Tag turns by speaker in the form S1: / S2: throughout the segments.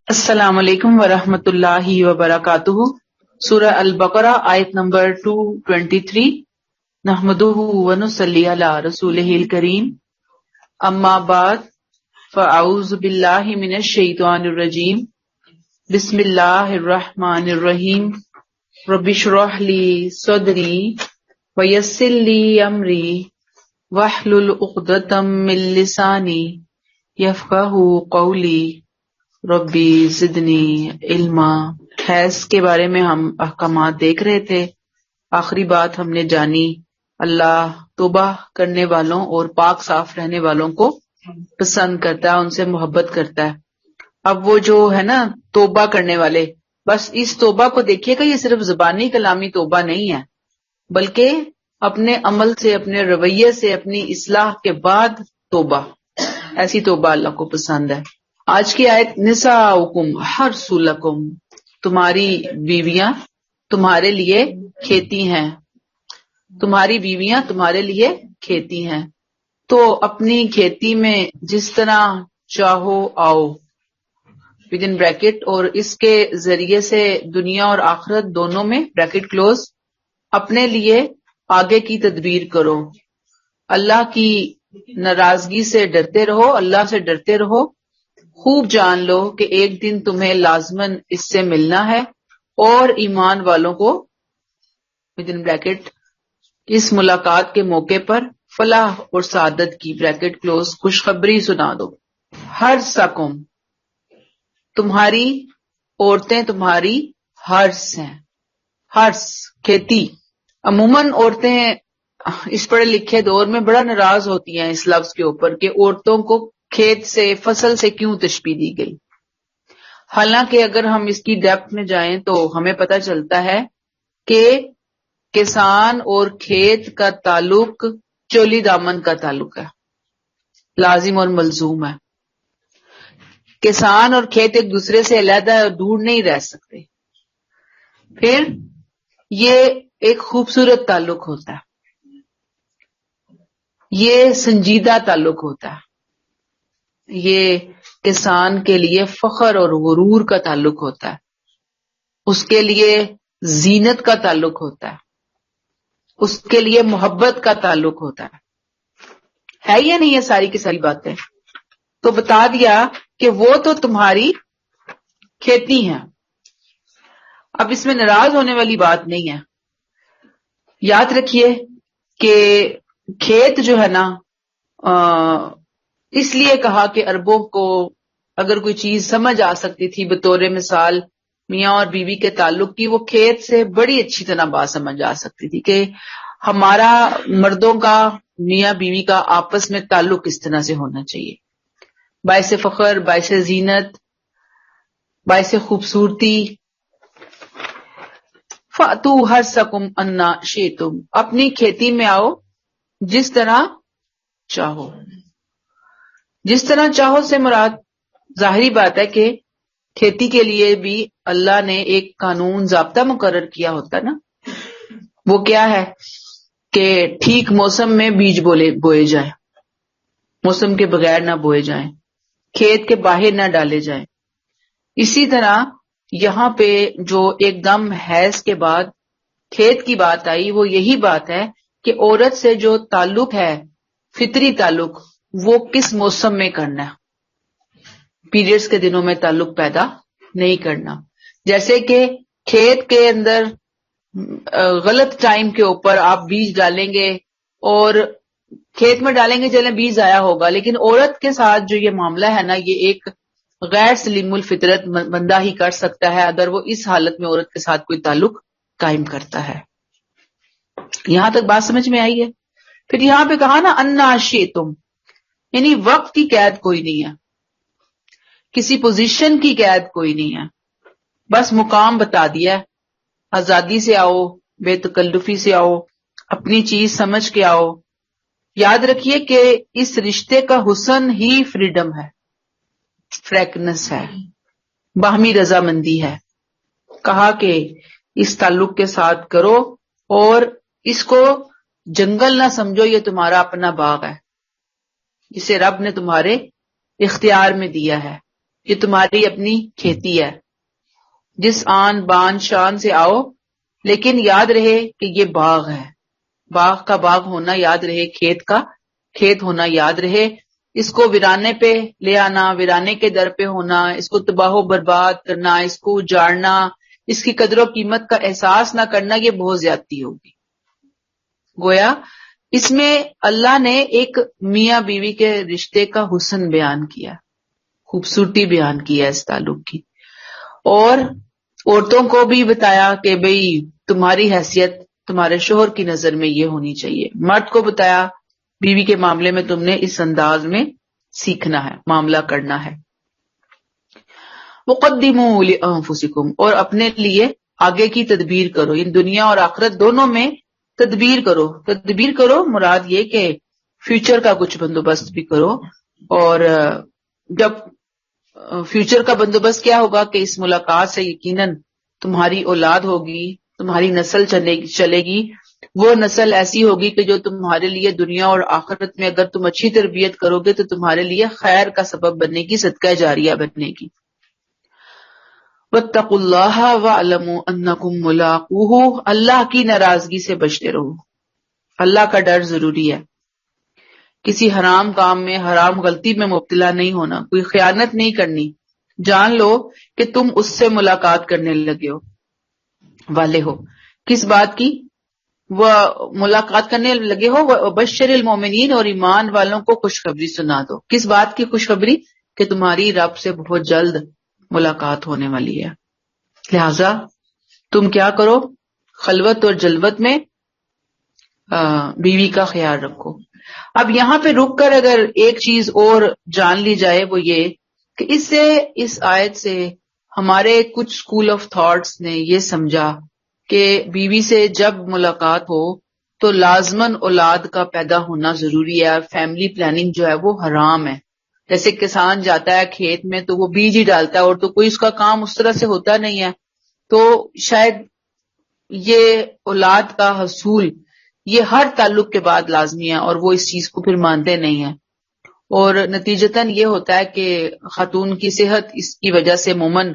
S1: السلام علیکم ورحمۃ اللہ وبرکاتہ۔ سورہ البقرہ آیت نمبر 223۔ نحمدہ ونصلی علی رسولہ الکریم، اما بعد فاعوذ باللہ من الشیطان الرجیم، بسم اللہ الرحمن الرحیم۔ رب اشرح لی صدری ویسر لی امری واحلل عقدۃ من لسانی یفقہوا قولی ربی زدنی علما۔ حیض کے بارے میں ہم احکامات دیکھ رہے تھے۔ آخری بات ہم نے جانی، اللہ توبہ کرنے والوں اور پاک صاف رہنے والوں کو پسند کرتا ہے، ان سے محبت کرتا ہے۔ اب وہ جو ہے نا توبہ کرنے والے، بس اس توبہ کو دیکھیے گا، یہ صرف زبانی کلامی توبہ نہیں ہے، بلکہ اپنے عمل سے، اپنے رویے سے، اپنی اصلاح کے بعد توبہ، ایسی توبہ اللہ کو پسند ہے۔ آج کی آیت، نساؤکم حرث لکم، تمہاری بیویاں تمہارے لیے کھیتی ہیں، تمہاری بیویاں تمہارے لیے کھیتی ہیں، تو اپنی کھیتی میں جس طرح چاہو آؤ، ود ان بریکٹ، اور اس کے ذریعے سے دنیا اور آخرت دونوں میں بریکٹ کلوز، اپنے لیے آگے کی تدبیر کرو، اللہ کی ناراضگی سے ڈرتے رہو، اللہ سے ڈرتے رہو، خوب جان لو کہ ایک دن تمہیں لازماً اس سے ملنا ہے، اور ایمان والوں کو ود ان بریکٹ اس ملاقات کے موقع پر فلاح اور سعادت کی بریکٹ کلوز خوشخبری سنا دو۔ حرثکم، تمہاری عورتیں تمہاری حرث ہیں، حرث کھیتی۔ عموماً عورتیں اس پڑھے لکھے دور میں بڑا ناراض ہوتی ہیں اس لفظ کے اوپر کہ عورتوں کو کھیت سے، فصل سے کیوں تشبیہ دی گئی۔ حالانکہ اگر ہم اس کی ڈیپتھ میں جائیں تو ہمیں پتہ چلتا ہے کہ کسان اور کھیت کا تعلق چولی دامن کا تعلق ہے، لازم اور ملزوم ہے۔ کسان اور کھیت ایک دوسرے سے علیحدہ اور دور نہیں رہ سکتے۔ پھر یہ ایک خوبصورت تعلق ہوتا ہے، یہ سنجیدہ تعلق ہوتا ہے، یہ کسان کے لیے فخر اور غرور کا تعلق ہوتا ہے، اس کے لیے زینت کا تعلق ہوتا ہے، اس کے لیے محبت کا تعلق ہوتا ہے یا نہیں؟ یہ ساری کی ساری باتیں تو بتا دیا کہ وہ تو تمہاری کھیتی ہیں۔ اب اس میں ناراض ہونے والی بات نہیں ہے۔ یاد رکھیے کہ کھیت جو ہے نا، اس لیے کہا کہ عربوں کو اگر کوئی چیز سمجھ آ سکتی تھی بطور مثال میاں اور بیوی کے تعلق کی، وہ کھیت سے بڑی اچھی طرح بات سمجھ آ سکتی تھی کہ ہمارا مردوں کا، میاں بیوی کا آپس میں تعلق کس طرح سے ہونا چاہیے، باعث فخر، باعث زینت، باعث خوبصورتی۔ فَأْتُوا حَرْثَكُمْ أَنَّا شِئْتُمْ، اپنی کھیتی میں آؤ جس طرح چاہو۔ جس طرح چاہو سے مراد ظاہری بات ہے کہ کھیتی کے لیے بھی اللہ نے ایک قانون ضابطہ مقرر کیا ہوتا نا۔ وہ کیا ہے کہ ٹھیک موسم میں بیج بوئے جائیں، موسم کے بغیر نہ بوئے جائیں، کھیت کے باہر نہ ڈالے جائیں۔ اسی طرح یہاں پہ جو ایک دم حیض کے بعد کھیت کی بات آئی، وہ یہی بات ہے کہ عورت سے جو تعلق ہے، فطری تعلق، وہ کس موسم میں کرنا ہے، پیریڈز کے دنوں میں تعلق پیدا نہیں کرنا۔ جیسے کہ کھیت کے اندر غلط ٹائم کے اوپر آپ بیج ڈالیں گے اور کھیت میں ڈالیں گے، چلیں بیج ضائع ہوگا، لیکن عورت کے ساتھ جو یہ معاملہ ہے نا، یہ ایک غیر سلیم الفطرت بندہ ہی کر سکتا ہے اگر وہ اس حالت میں عورت کے ساتھ کوئی تعلق قائم کرتا ہے۔ یہاں تک بات سمجھ میں آئی ہے؟ پھر یہاں پہ کہا نا انا شئتم، یعنی وقت کی قید کوئی نہیں ہے، کسی پوزیشن کی قید کوئی نہیں ہے، بس مقام بتا دیا ہے، آزادی سے آؤ، بے تکلفی سے آؤ، اپنی چیز سمجھ کے آؤ۔ یاد رکھیے کہ اس رشتے کا حسن ہی فریڈم ہے، فریکنس ہے، باہمی رضامندی ہے۔ کہا کہ اس تعلق کے ساتھ کرو اور اس کو جنگل نہ سمجھو، یہ تمہارا اپنا باغ ہے، جسے رب نے تمہارے اختیار میں دیا ہے، یہ تمہاری اپنی کھیتی ہے، جس آن بان شان سے آؤ، لیکن یاد رہے کہ یہ باغ ہے، باغ کا باغ ہونا یاد رہے، کھیت کا کھیت ہونا یاد رہے، اس کو ویرانے پہ لے آنا، ویرانے کے در پہ ہونا، اس کو تباہ و برباد کرنا، اس کو اجاڑنا، اس کی قدر و قیمت کا احساس نہ کرنا، یہ بہت زیادتی ہوگی۔ گویا اس میں اللہ نے ایک میاں بیوی کے رشتے کا حسن بیان کیا، خوبصورتی بیان کی ہے اس تعلق کی، اور عورتوں کو بھی بتایا کہ بھئی تمہاری حیثیت تمہارے شوہر کی نظر میں یہ ہونی چاہیے، مرد کو بتایا بیوی کے معاملے میں تم نے اس انداز میں سیکھنا ہے، معاملہ کرنا ہے۔ وقدموا لانفسکم، اور اپنے لیے آگے کی تدبیر کرو، ان دنیا اور آخرت دونوں میں تدبیر کرو۔ تدبیر کرو مراد یہ کہ فیوچر کا کچھ بندوبست بھی کرو، اور جب فیوچر کا بندوبست کیا ہوگا کہ اس ملاقات سے یقیناً تمہاری اولاد ہوگی، تمہاری نسل چلے گی، وہ نسل ایسی ہوگی کہ جو تمہارے لیے دنیا اور آخرت میں اگر تم اچھی تربیت کرو گے تو تمہارے لیے خیر کا سبب بننے کی، صدقہ جاریہ بننے کی۔ واتقوا اللہ واعلموا انکم ملاقوہ، اللہ کی ناراضگی سے بچتے رہو، اللہ کا ڈر ضروری ہے، کسی حرام کام میں، حرام غلطی میں مبتلا نہیں ہونا، کوئی خیانت نہیں کرنی، جان لو کہ تم اس سے ملاقات کرنے لگے ہو، والے ہو، کس بات کی؟ وہ ملاقات کرنے لگے ہو، وبشر المومنین، اور ایمان والوں کو خوشخبری سنا دو، کس بات کی خوشخبری؟ کہ تمہاری رب سے بہت جلد ملاقات ہونے والی ہے، لہذا تم کیا کرو؟ خلوت اور جلوت میں بیوی کا خیال رکھو۔ اب یہاں پہ رک کر اگر ایک چیز اور جان لی جائے وہ یہ کہ اس آیت سے ہمارے کچھ اسکول آف تھاٹس نے یہ سمجھا کہ بیوی سے جب ملاقات ہو تو لازماً اولاد کا پیدا ہونا ضروری ہے، فیملی پلاننگ جو ہے وہ حرام ہے۔ جیسے کسان جاتا ہے کھیت میں تو وہ بیج ہی ڈالتا ہے اور تو کوئی اس کا کام اس طرح سے ہوتا نہیں ہے، تو شاید یہ اولاد کا حصول یہ ہر تعلق کے بعد لازمی ہے، اور وہ اس چیز کو پھر مانتے نہیں ہیں، اور نتیجتاً یہ ہوتا ہے کہ خاتون کی صحت اس کی وجہ سے عموماً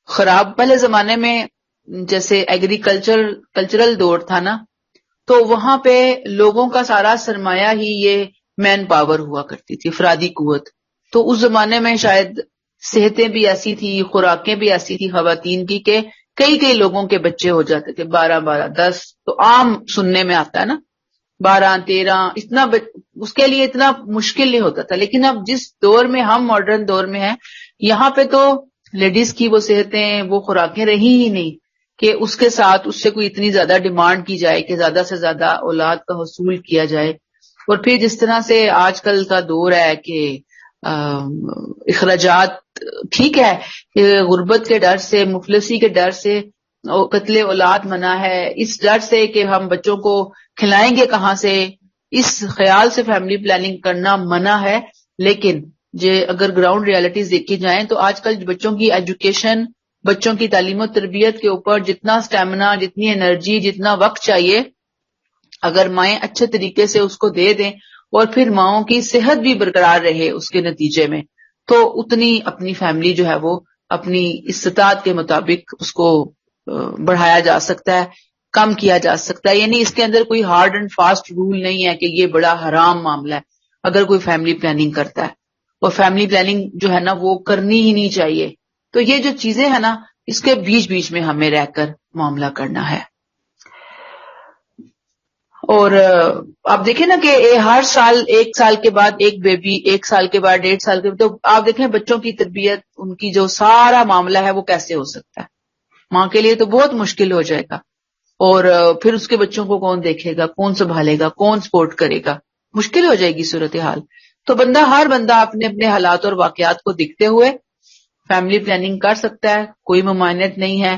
S1: خراب۔ پہلے زمانے میں جیسے کلچرل دور تھا نا، تو وہاں پہ لوگوں کا سارا سرمایہ ہی یہ مین پاور ہوا کرتی تھی، افرادی قوت، تو اس زمانے میں شاید صحتیں بھی ایسی تھی، خوراکیں بھی ایسی تھی خواتین کی کہ کئی لوگوں کے بچے ہو جاتے تھے، 12 10، تو عام سننے میں آتا ہے نا، 12 13، اتنا اس کے لیے اتنا مشکل نہیں ہوتا تھا۔ لیکن اب جس دور میں ہم ماڈرن دور میں ہیں، یہاں پہ تو لیڈیز کی وہ صحتیں، وہ خوراکیں رہی ہی نہیں کہ اس کے ساتھ اس سے کوئی اتنی زیادہ ڈیمانڈ کی جائے کہ زیادہ سے زیادہ اولاد کا حصول کیا جائے۔ اور پھر جس طرح سے آج کل کا دور ہے کہ اخراجات، ٹھیک ہے کہ غربت کے ڈر سے، مفلسی کے ڈر سے قتل اولاد منع ہے، اس ڈر سے کہ ہم بچوں کو کھلائیں گے کہاں سے، اس خیال سے فیملی پلاننگ کرنا منع ہے۔ لیکن اگر گراؤنڈ ریالٹیز دیکھی جائیں تو آج کل بچوں کی ایجوکیشن، بچوں کی تعلیم و تربیت کے اوپر جتنا سٹیمنا، جتنی انرجی، جتنا وقت چاہیے، اگر مائیں اچھے طریقے سے اس کو دے دیں اور پھر ماؤں کی صحت بھی برقرار رہے اس کے نتیجے میں، تو اتنی اپنی فیملی جو ہے وہ اپنی استطاعت کے مطابق اس کو بڑھایا جا سکتا ہے، کم کیا جا سکتا ہے۔ یعنی اس کے اندر کوئی ہارڈ اینڈ فاسٹ رول نہیں ہے کہ یہ بڑا حرام معاملہ ہے اگر کوئی فیملی پلاننگ کرتا ہے، اور فیملی پلاننگ جو ہے نا وہ کرنی ہی نہیں چاہیے۔ تو یہ جو چیزیں ہیں نا، اس کے بیچ میں ہمیں رہ کر معاملہ کرنا ہے۔ اور آپ دیکھیں نا کہ ہر سال، 1 سال کے بعد ایک بیبی، 1 سال کے بعد 1.5 سال کے بعد، تو آپ دیکھیں بچوں کی تربیت، ان کی جو سارا معاملہ ہے وہ کیسے ہو سکتا ہے، ماں کے لیے تو بہت مشکل ہو جائے گا، اور پھر اس کے بچوں کو کون دیکھے گا، کون سنبھالے گا، کون سپورٹ کرے گا، مشکل ہو جائے گی صورتحال۔ تو ہر بندہ اپنے اپنے حالات اور واقعات کو دیکھتے ہوئے فیملی پلاننگ کر سکتا ہے، کوئی ممانعت نہیں ہے۔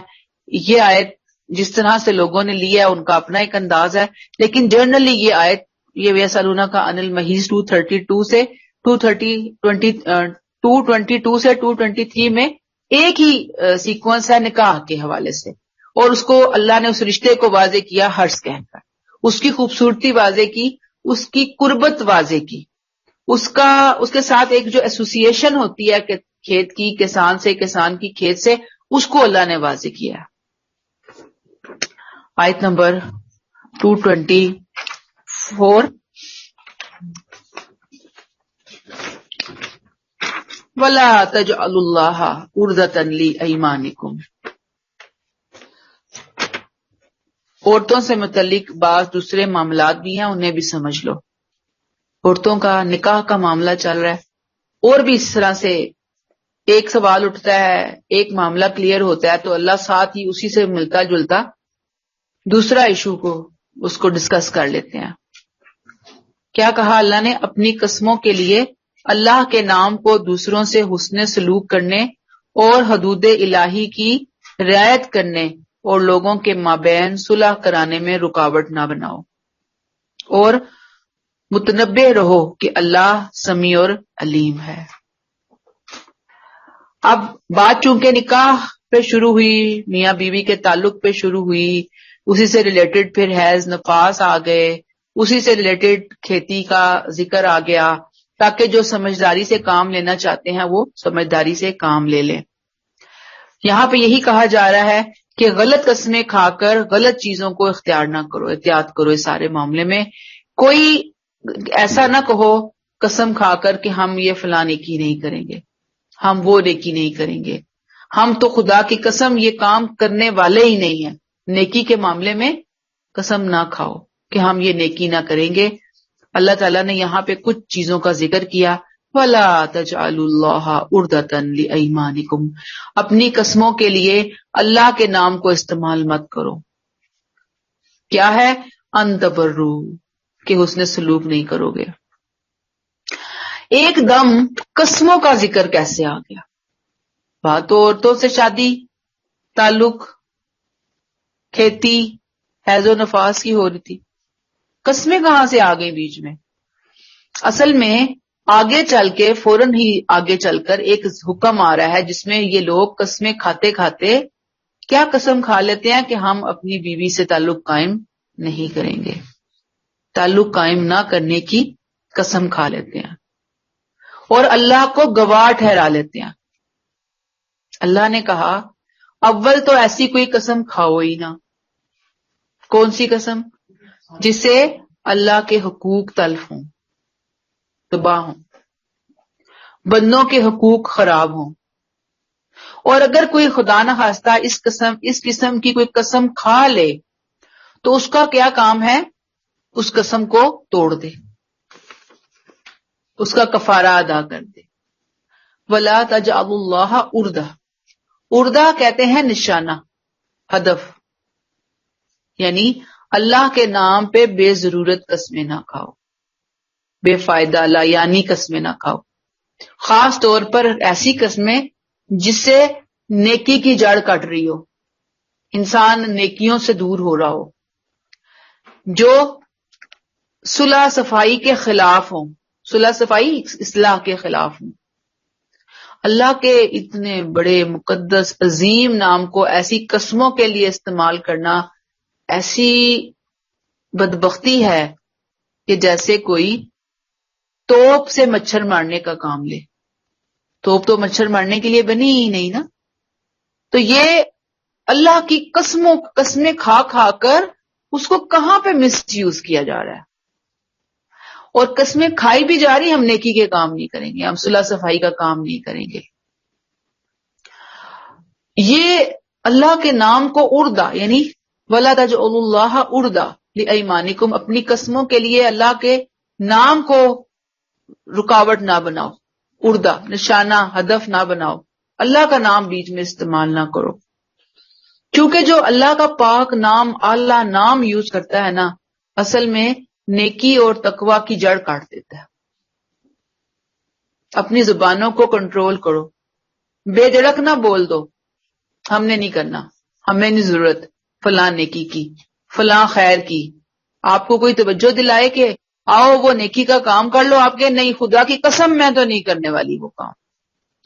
S1: یہ آیت جس طرح سے لوگوں نے لیا ہے ان کا اپنا ایک انداز ہے، لیکن جنرلی یہ آیت، یہ ویسالونہ کا عن المحیض 232 سے 222 سے 223 میں ایک ہی سیکوینس ہے نکاح کے حوالے سے، اور اس کو اللہ نے اس رشتے کو واضح کیا حرص کہہ کر، اس کی خوبصورتی واضح کی، اس کی قربت واضح کی، اس کے ساتھ ایک جو ایسوسیشن ہوتی ہے کہ کھیت کی کسان سے، کسان کی کھیت سے، اس کو اللہ نے واضح کیا ہے۔ آیت نمبر 224، وَلَا تَجْعَلُوا اللَّهَ عُرْضَةً لِأَيْمَانِكُمْ۔ عورتوں سے متعلق بعض دوسرے معاملات بھی ہیں، انہیں بھی سمجھ لو۔ عورتوں کا نکاح کا معاملہ چل رہا ہے، اور بھی اس طرح سے ایک سوال اٹھتا ہے، ایک معاملہ کلیئر ہوتا ہے تو اللہ ساتھ ہی اسی سے ملتا جلتا دوسرا ایشو کو اس کو ڈسکس کر لیتے ہیں۔ کیا کہا اللہ نے؟ اپنی قسموں کے لیے اللہ کے نام کو دوسروں سے حسن سلوک کرنے اور حدود الہی کی رعایت کرنے اور لوگوں کے مابین صلح کرانے میں رکاوٹ نہ بناؤ، اور متنبہ رہو کہ اللہ سمیع اور علیم ہے۔ اب بات چونکہ نکاح پہ شروع ہوئی، میاں بیوی کے تعلق پہ شروع ہوئی، اسی سے ریلیٹڈ پھر حیض نفاس آ گئے، اسی سے ریلیٹڈ کھیتی کا ذکر آ گیا، تاکہ جو سمجھداری سے کام لینا چاہتے ہیں وہ سمجھداری سے کام لے لیں۔ یہاں پہ یہی کہا جا رہا ہے کہ غلط قسمیں کھا کر غلط چیزوں کو اختیار نہ کرو، احتیاط کرو اس سارے معاملے میں۔ کوئی ایسا نہ کہو قسم کھا کر کہ ہم یہ فلاں نیکی نہیں کریں گے، ہم وہ نیکی نہیں کریں گے، ہم تو خدا کی قسم یہ کام کرنے والے ہی نہیں ہیں۔ نیکی کے معاملے میں قسم نہ کھاؤ کہ ہم یہ نیکی نہ کریں گے۔ اللہ تعالیٰ نے یہاں پہ کچھ چیزوں کا ذکر کیا، وَلَا تَجْعَلُوا اللَّهَ عُرْضَةً لِأَيْمَانِكُمْ، اپنی قسموں کے لیے اللہ کے نام کو استعمال مت کرو۔ کیا ہے؟ ان تبروا، کہ حسن سلوک نہیں کرو گے۔ ایک دم قسموں کا ذکر کیسے آ گیا؟ بات تو عورتوں سے شادی، تعلق، کھیتی، حیض و نفاس کی ہو رہی تھی، قسمیں کہاں سے آ گئی بیچ میں؟ اصل میں آگے چل کے فوراً ہی آگے چل کر ایک حکم آ رہا ہے جس میں یہ لوگ قسمیں کھاتے کھاتے کیا قسم کھا لیتے ہیں کہ ہم اپنی بیوی سے تعلق قائم نہیں کریں گے، تعلق قائم نہ کرنے کی قسم کھا لیتے ہیں اور اللہ کو گواہ ٹھہرا لیتے ہیں۔ اللہ نے کہا اول تو ایسی کوئی قسم کھاؤ ہی نہ۔ کون سی قسم؟ جس سے اللہ کے حقوق تلف ہوں، تباہ ہوں، بندوں کے حقوق خراب ہوں۔ اور اگر کوئی خدا نہ خواستہ اس قسم کی کوئی قسم کھا لے تو اس کا کیا کام ہے؟ اس قسم کو توڑ دے، اس کا کفارہ ادا کر دے۔ وَلَا تَجْعَلُوا اللَّهَ عُرْضَةً، عرضہ کہتے ہیں نشانہ، ہدف، یعنی اللہ کے نام پہ بے ضرورت قسمیں نہ کھاؤ، بے فائدہ لا یعنی قسمیں نہ کھاؤ، خاص طور پر ایسی قسمیں جس سے نیکی کی جڑ کٹ رہی ہو، انسان نیکیوں سے دور ہو رہا ہو، جو صلح صفائی کے خلاف ہوں، صلح صفائی اصلاح کے خلاف ہوں۔ اللہ کے اتنے بڑے مقدس عظیم نام کو ایسی قسموں کے لیے استعمال کرنا ایسی بدبختی ہے کہ جیسے کوئی توپ سے مچھر مارنے کا کام لے۔ توپ تو مچھر مارنے کے لیے بنی ہی نہیں نا۔ تو یہ اللہ کی قسمیں کھا کھا کر اس کو کہاں پہ مس یوز کیا جا رہا ہے، اور قسمیں کھائی بھی جا رہی، ہم نیکی کے کام نہیں کریں گے، ہم صلح صفائی کا کام نہیں کریں گے۔ یہ اللہ کے نام کو عرضہ، یعنی وَلَا تَجْعَلُوا اللَّهَ عُرْضَةً لِأَيْمَانِكُمْ، اپنی قسموں کے لیے اللہ کے نام کو رکاوٹ نہ بناؤ، عرضہ نشانہ، ہدف نہ بناؤ، اللہ کا نام بیچ میں استعمال نہ کرو، کیونکہ جو اللہ کا پاک نام، اعلیٰ نام یوز کرتا ہے نا، اصل میں نیکی اور تقوی کی جڑ کاٹ دیتا ہے۔ اپنی زبانوں کو کنٹرول کرو، بے دڑک نہ بول دو ہم نے نہیں کرنا، ہمیں نہیں ضرورت فلاں نیکی کی، فلاں خیر کی۔ آپ کو کوئی توجہ دلائے کہ آؤ وہ نیکی کا کام کر لو، آپ کے نہیں، خدا کی قسم میں تو نہیں کرنے والی وہ کام،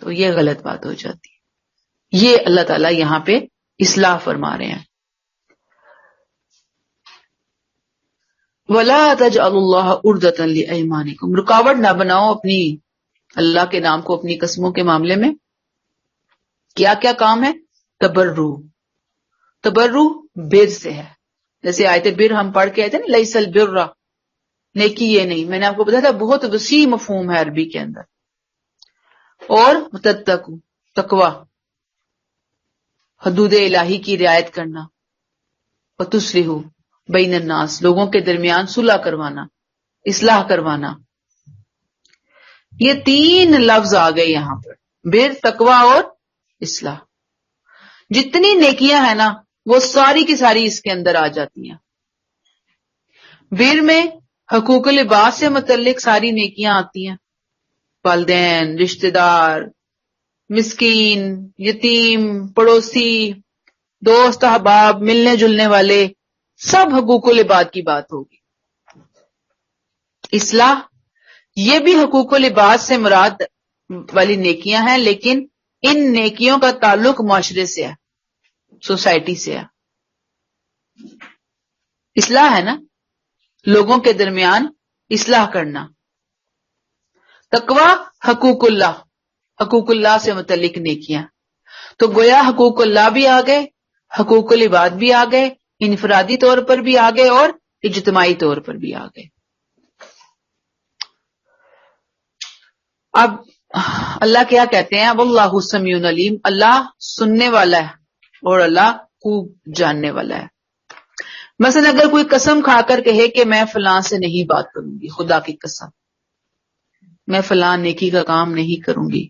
S1: تو یہ غلط بات ہو جاتی ہے۔ یہ اللہ تعالیٰ یہاں پہ اصلاح فرما رہے ہیں۔ وَلَا تَجْعَلُوا اللَّهَ عُرْضَةً لِأَيْمَانِكُمْ، رکاوٹ نہ بناؤ اپنی اللہ کے نام کو اپنی قسموں کے معاملے میں. کیا کیا کام ہے؟ تبرو بر سے ہے. جیسے آیت بر ہم پڑھ کے آئے تھے نا، لیس البر، نیکی یہ نہیں. میں نے آپ کو بتایا تھا بہت وسیع مفہوم ہے عربی کے اندر. اور تتقوا، تقوی، حدود الہی کی رعایت کرنا. وتصلحوا بین الناس، لوگوں کے درمیان صلح کروانا، اصلاح کروانا. یہ 3 لفظ آ گئے یہاں پر، بر، تقوی اور اصلاح. جتنی نیکیاں ہیں نا وہ ساری کی ساری اس کے اندر آ جاتی ہیں. بر میں حقوق العباد سے متعلق ساری نیکیاں آتی ہیں، والدین، رشتہ دار، مسکین، یتیم، پڑوسی، دوست، احباب، ملنے جلنے والے، سب حقوق العباد کی بات ہوگی. اصلاح، یہ بھی حقوق العباد سے مراد والی نیکیاں ہیں، لیکن ان نیکیوں کا تعلق معاشرے سے ہے، سوسائٹی سے ہے. اصلاح ہے نا، لوگوں کے درمیان اصلاح کرنا. تقوی حقوق اللہ سے متعلق نیکیاں. تو گویا حقوق اللہ بھی آ گئے، حقوق العباد بھی آ گئے، انفرادی طور پر بھی آ گئے اور اجتماعی طور پر بھی آ گئے. اب اللہ کیا کہتے ہیں؟ واللہ سمیع علیم، اللہ سننے والا ہے اور اللہ خوب جاننے والا ہے. مثلا اگر کوئی قسم کھا کر کہے کہ میں فلاں سے نہیں بات کروں گی، خدا کی قسم، میں فلاں نیکی کا کام نہیں کروں گی،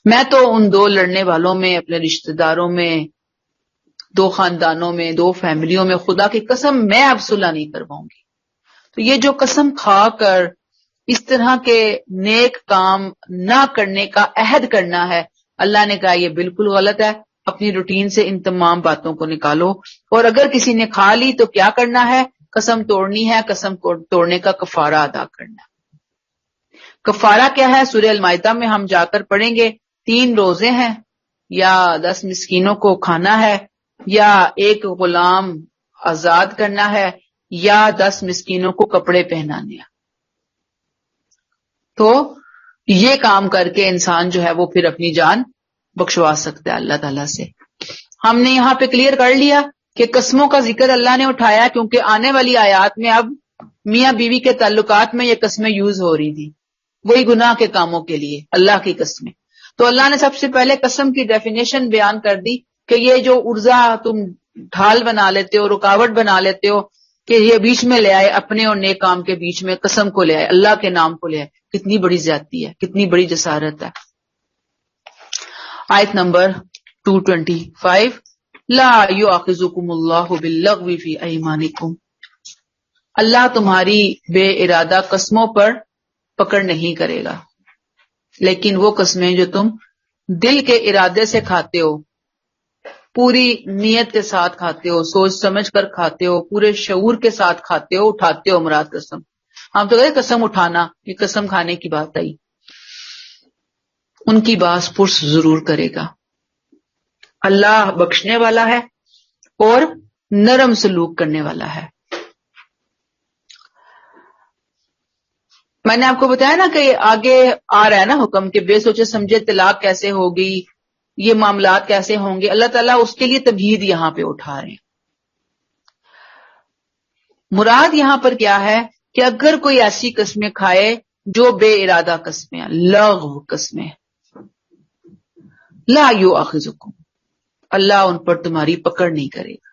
S1: میں تو ان 2 لڑنے والوں میں، اپنے رشتہ داروں میں، 2 خاندانوں میں، 2 فیملیوں میں، خدا کی قسم میں اب صلح نہیں کرواؤں گی. تو یہ جو قسم کھا کر اس طرح کے نیک کام نہ کرنے کا عہد کرنا ہے، اللہ نے کہا یہ بالکل غلط ہے. اپنی روٹین سے ان تمام باتوں کو نکالو. اور اگر کسی نے کھا لی تو کیا کرنا ہے؟ قسم توڑنی ہے، قسم توڑنے کا کفارہ ادا کرنا ہے. کفارہ کیا ہے؟ سورہ المائدہ میں ہم جا کر پڑھیں گے. 3 روزے ہیں، یا 10 مسکینوں کو کھانا ہے، یا 1 غلام آزاد کرنا ہے، یا 10 مسکینوں کو کپڑے پہنانے ہیں. تو یہ کام کر کے انسان جو ہے وہ پھر اپنی جان بخشوا سکتا ہے اللہ تعالیٰ سے. ہم نے یہاں پہ کلیئر کر لیا کہ قسموں کا ذکر اللہ نے اٹھایا کیونکہ آنے والی آیات میں اب میاں بیوی کے تعلقات میں یہ قسمیں یوز ہو رہی تھی، وہی گناہ کے کاموں کے لیے اللہ کی قسمیں. تو اللہ نے سب سے پہلے قسم کی ڈیفینیشن بیان کر دی کہ یہ جو عرضہ تم ڈھال بنا لیتے ہو، رکاوٹ بنا لیتے ہو کہ یہ بیچ میں لے آئے، اپنے اور نیک کام کے بیچ میں قسم کو لے آئے، اللہ کے نام کو لے آئے، کتنی بڑی زیادتی ہے، کتنی بڑی جسارت ہے. آیت نمبر 225، لا یؤاخذکم اللہ باللغو فی ایمانکم، اللہ تمہاری بے ارادہ قسموں پر پکڑ نہیں کرے گا، لیکن وہ قسمیں جو تم دل کے ارادے سے کھاتے ہو، پوری نیت کے ساتھ کھاتے ہو، سوچ سمجھ کر کھاتے ہو، پورے شعور کے ساتھ کھاتے ہو، اٹھاتے ہو مراد قسم. ہم تو کہتے قسم اٹھانا، یہ قسم کھانے کی بات آئی. ان کی باس پرس ضرور کرے گا. اللہ بخشنے والا ہے اور نرم سلوک کرنے والا ہے. میں نے آپ کو بتایا نا کہ آگے آ رہا ہے نا حکم کہ بے سوچے سمجھے طلاق کیسے ہوگی، یہ معاملات کیسے ہوں گے. اللہ تعالیٰ اس کے لیے تمہید یہاں پہ اٹھا رہے ہیں. مراد یہاں پر کیا ہے کہ اگر کوئی ایسی قسمیں کھائے جو بے ارادہ قسمیں، لغو قسمیں، لا یؤاخذکم، اللہ ان پر تمہاری پکڑ نہیں کرے گا.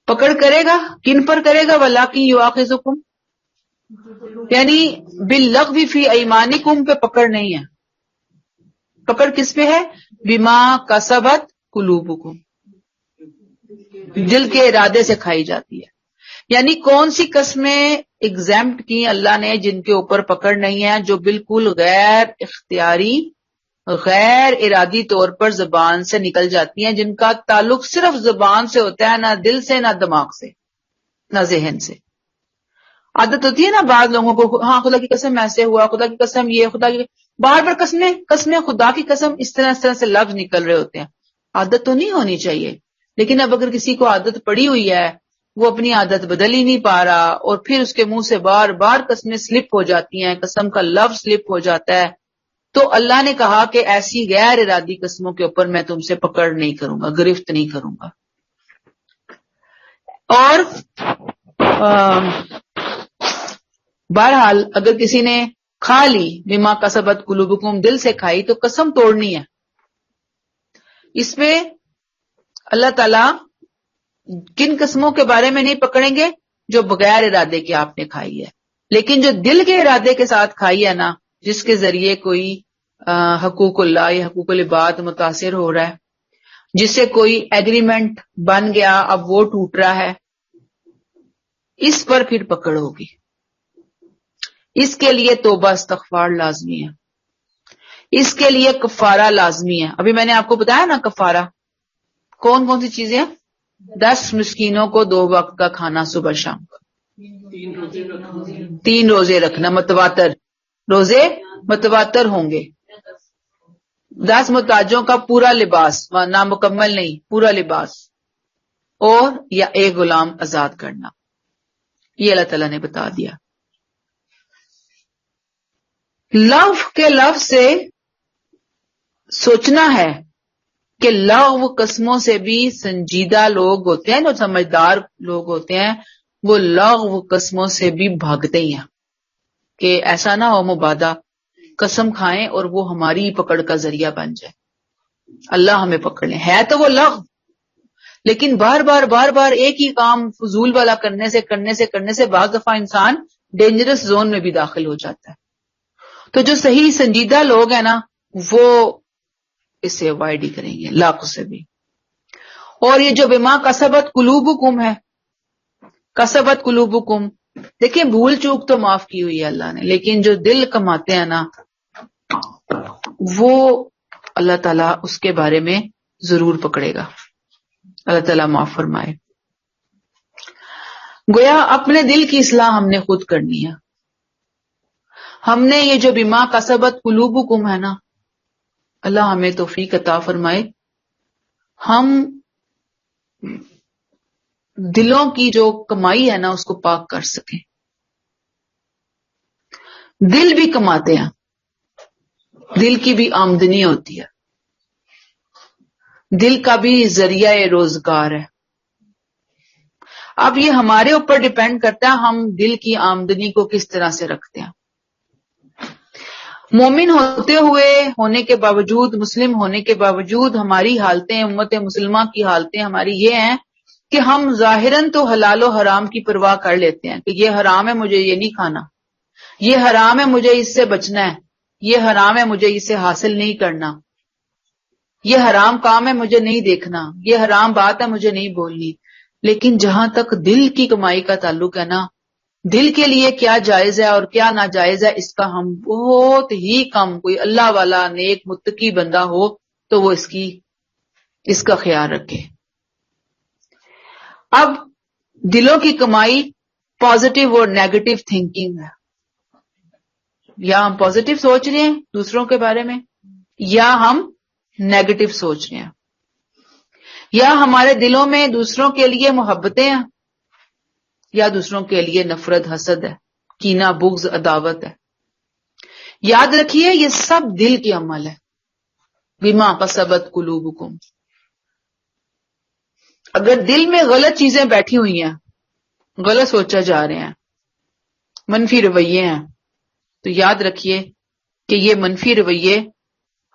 S1: پکڑ کرے گا کن پر کرے گا؟ ولیکن یؤاخذکم، یعنی باللغو فی ایمانکم پہ پکڑ نہیں ہے. پکڑ کس پہ ہے؟ بما کسبت قلوبکم، دل کے ارادے سے کھائی جاتی ہے. یعنی کون سی قسمیں ایگزیمپٹ کی اللہ نے جن کے اوپر پکڑ نہیں ہے؟ جو بالکل غیر اختیاری، غیر ارادی طور پر زبان سے نکل جاتی ہیں، جن کا تعلق صرف زبان سے ہوتا ہے، نہ دل سے، نہ دماغ سے، نہ ذہن سے. عادت ہوتی ہے نا بعض لوگوں کو، ہاں خدا کی قسم ایسے ہوا، خدا کی قسم یہ، خدا کی بار بار قسمیں خدا کی قسم، اس طرح سے لفظ نکل رہے ہوتے ہیں. عادت تو نہیں ہونی چاہیے، لیکن اب اگر کسی کو عادت پڑی ہوئی ہے وہ اپنی عادت بدل ہی نہیں پا رہا، اور پھر اس کے منہ سے بار بار قسمیں سلپ ہو جاتی ہیں، قسم کا لفظ سلپ ہو جاتا ہے، تو اللہ نے کہا کہ ایسی غیر ارادی قسموں کے اوپر میں تم سے پکڑ نہیں کروں گا، گرفت نہیں کروں گا۔ اور بہرحال اگر کسی نے کھا لی بما کسبت قلوبکم، دل سے کھائی، تو قسم توڑنی ہے۔ اس میں اللہ تعالی کن قسموں کے بارے میں نہیں پکڑیں گے؟ جو بغیر ارادے کے آپ نے کھائی ہے، لیکن جو دل کے ارادے کے ساتھ کھائی ہے نا، جس کے ذریعے کوئی حقوق اللہ یا حقوق العباد متاثر ہو رہا ہے، جس سے کوئی ایگریمنٹ بن گیا اب وہ ٹوٹ رہا ہے، اس پر پھر پکڑ ہوگی۔ اس کے لیے توبہ استغفار لازمی ہے، اس کے لیے کفارہ لازمی ہے۔ ابھی میں نے آپ کو بتایا نا کفارہ کون کون سی چیزیں ہیں؟ 10 مسکینوں کو 2 وقت کا کھانا صبح شام، 3 روزے رکھنا، متواتر روزے متواتر ہوں گے، 10 محتاجوں کا پورا لباس، نامکمل نہیں پورا لباس، اور یا ایک غلام آزاد کرنا، یہ اللہ تعالیٰ نے بتا دیا۔ لغو کے لفظ سے سوچنا ہے کہ لغو قسموں سے بھی سنجیدہ لوگ ہوتے ہیں، جو سمجھدار لوگ ہوتے ہیں وہ لغو قسموں سے بھی بھاگتے ہی ہیں، کہ ایسا نہ ہو مبادہ قسم کھائیں اور وہ ہماری پکڑ کا ذریعہ بن جائے، اللہ ہمیں پکڑ لیں۔ ہے تو وہ لغو، لیکن بار بار ایک ہی کام فضول والا کرنے سے بعض دفعہ انسان ڈینجرس زون میں بھی داخل ہو جاتا ہے۔ تو جو صحیح سنجیدہ لوگ ہیں نا، وہ اس سے اوائڈ ہی کریں گے، لاکھ سے بھی۔ اور یہ جو بما کسبت قلوبکم ہے، کسبت قلوبکم، دیکھیں بھول چوک تو معاف کی ہوئی ہے اللہ نے، لیکن جو دل کماتے ہیں نا، وہ اللہ تعالیٰ اس کے بارے میں ضرور پکڑے گا۔ اللہ تعالیٰ معاف فرمائے۔ گویا اپنے دل کی اصلاح ہم نے خود کرنی ہے۔ ہم نے یہ جو بما کسبت قلوبکم ہے نا، اللہ ہمیں توفیق عطا فرمائے، ہم دلوں کی جو کمائی ہے نا اس کو پاک کر سکیں۔ دل بھی کماتے ہیں، دل کی بھی آمدنی ہوتی ہے، دل کا بھی ذریعہ روزگار ہے۔ اب یہ ہمارے اوپر ڈیپینڈ کرتا ہے ہم دل کی آمدنی کو کس طرح سے رکھتے ہیں۔ مومن ہونے کے باوجود، مسلم ہونے کے باوجود ہماری حالتیں، امت مسلمہ کی حالتیں ہماری یہ ہیں کہ ہم ظاہراً تو حلال و حرام کی پرواہ کر لیتے ہیں کہ یہ حرام ہے مجھے یہ نہیں کھانا، یہ حرام ہے مجھے اس سے بچنا ہے، یہ حرام ہے مجھے اسے حاصل نہیں کرنا، یہ حرام کام ہے مجھے نہیں دیکھنا، یہ حرام بات ہے مجھے نہیں بولنی۔ لیکن جہاں تک دل کی کمائی کا تعلق ہے نا، دل کے لیے کیا جائز ہے اور کیا ناجائز ہے، اس کا ہم بہت ہی کم، کوئی اللہ والا نیک متقی بندہ ہو تو وہ اس کا خیال رکھے۔ اب دلوں کی کمائی پازیٹیو اور نیگیٹو تھنکنگ ہے، یا ہم پازیٹیو سوچ رہے ہیں دوسروں کے بارے میں، یا ہم نیگیٹو سوچ رہے ہیں، یا ہمارے دلوں میں دوسروں کے لیے محبتیں ہیں، یا دوسروں کے لیے نفرت، حسد ہے، کینہ، بغض، عداوت ہے۔ یاد رکھیے یہ سب دل کے عمل ہے، بما کسبت قلوبکم۔ اگر دل میں غلط چیزیں بیٹھی ہوئی ہیں، غلط سوچا جا رہے ہیں، منفی رویے ہیں، تو یاد رکھیے کہ یہ منفی رویے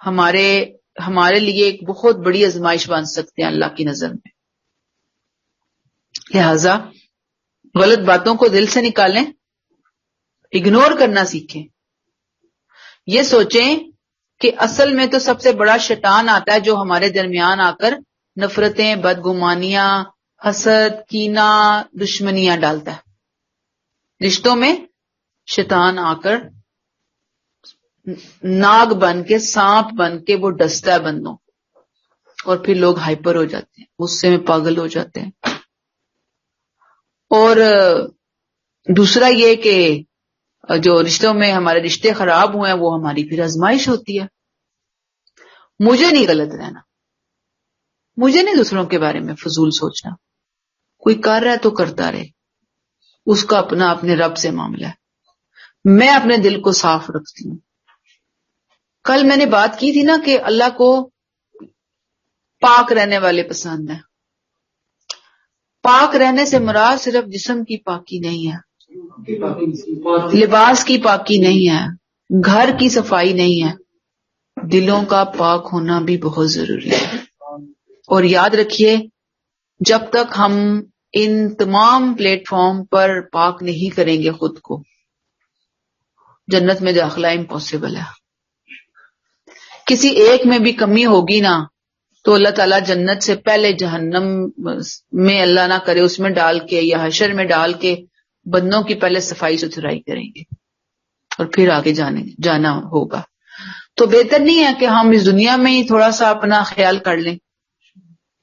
S1: ہمارے لیے ایک بہت بڑی آزمائش بن سکتے ہیں اللہ کی نظر میں۔ لہذا غلط باتوں کو دل سے نکالیں، اگنور کرنا سیکھیں، یہ سوچیں کہ اصل میں تو سب سے بڑا شیطان آتا ہے جو ہمارے درمیان آ کر نفرتیں، بدگمانیاں، حسد، کینہ، دشمنیاں ڈالتا ہے۔ رشتوں میں شیطان آ کر ناگ بن کے، سانپ بن کے وہ ڈستا ہے بندوں، اور پھر لوگ ہائپر ہو جاتے ہیں، غصے میں پاگل ہو جاتے ہیں۔ اور دوسرا یہ کہ جو رشتوں میں ہمارے رشتے خراب ہوئے ہیں وہ ہماری پھر آزمائش ہوتی ہے۔ مجھے نہیں غلط رہنا، مجھے نہیں دوسروں کے بارے میں فضول سوچنا، کوئی کر رہا ہے تو کرتا رہے، اس کا اپنا اپنے رب سے معاملہ ہے. میں اپنے دل کو صاف رکھتی ہوں. کل میں نے بات کی تھی نا کہ اللہ کو پاک رہنے والے پسند ہیں. پاک رہنے سے مراد صرف جسم کی پاکی نہیں ہے، لباس کی پاکی نہیں ہے، گھر کی صفائی نہیں ہے، دلوں کا پاک ہونا بھی بہت ضروری ہے. اور یاد رکھیے جب تک ہم ان تمام پلیٹ فارم پر پاک نہیں کریں گے خود کو، جنت میں داخلہ امپاسبل ہے. کسی ایک میں بھی کمی ہوگی نا تو اللہ تعالیٰ جنت سے پہلے جہنم میں اللہ نہ کرے اس میں ڈال کے یا حشر میں ڈال کے بندوں کی پہلے صفائی ستھرائی کریں گے اور پھر آگے جانا ہوگا. تو بہتر نہیں ہے کہ ہم اس دنیا میں ہی تھوڑا سا اپنا خیال کر لیں،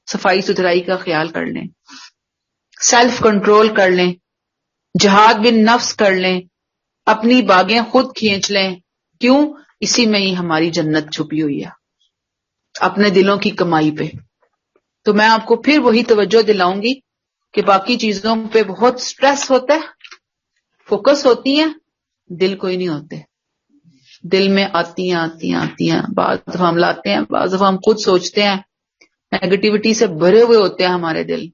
S1: صفائی ستھرائی کا خیال کر لیں، سیلف کنٹرول کر لیں، جہاد بن نفس کر لیں، اپنی باغیں خود کھینچ لیں. کیوں؟ اسی میں ہی ہماری جنت چھپی ہوئی ہے، اپنے دلوں کی کمائی پہ. تو میں آپ کو پھر وہی توجہ دلاؤں گی کہ باقی چیزوں پہ بہت سٹریس ہوتا ہے، فوکس ہوتی ہیں، دل کوئی نہیں ہوتے. دل میں آتی ہیں، بعض دفعہ ہم لاتے ہیں، بعض دفعہ ہم خود سوچتے ہیں، نیگیٹیوٹی سے بھرے ہوئے ہوتے ہیں ہمارے دل.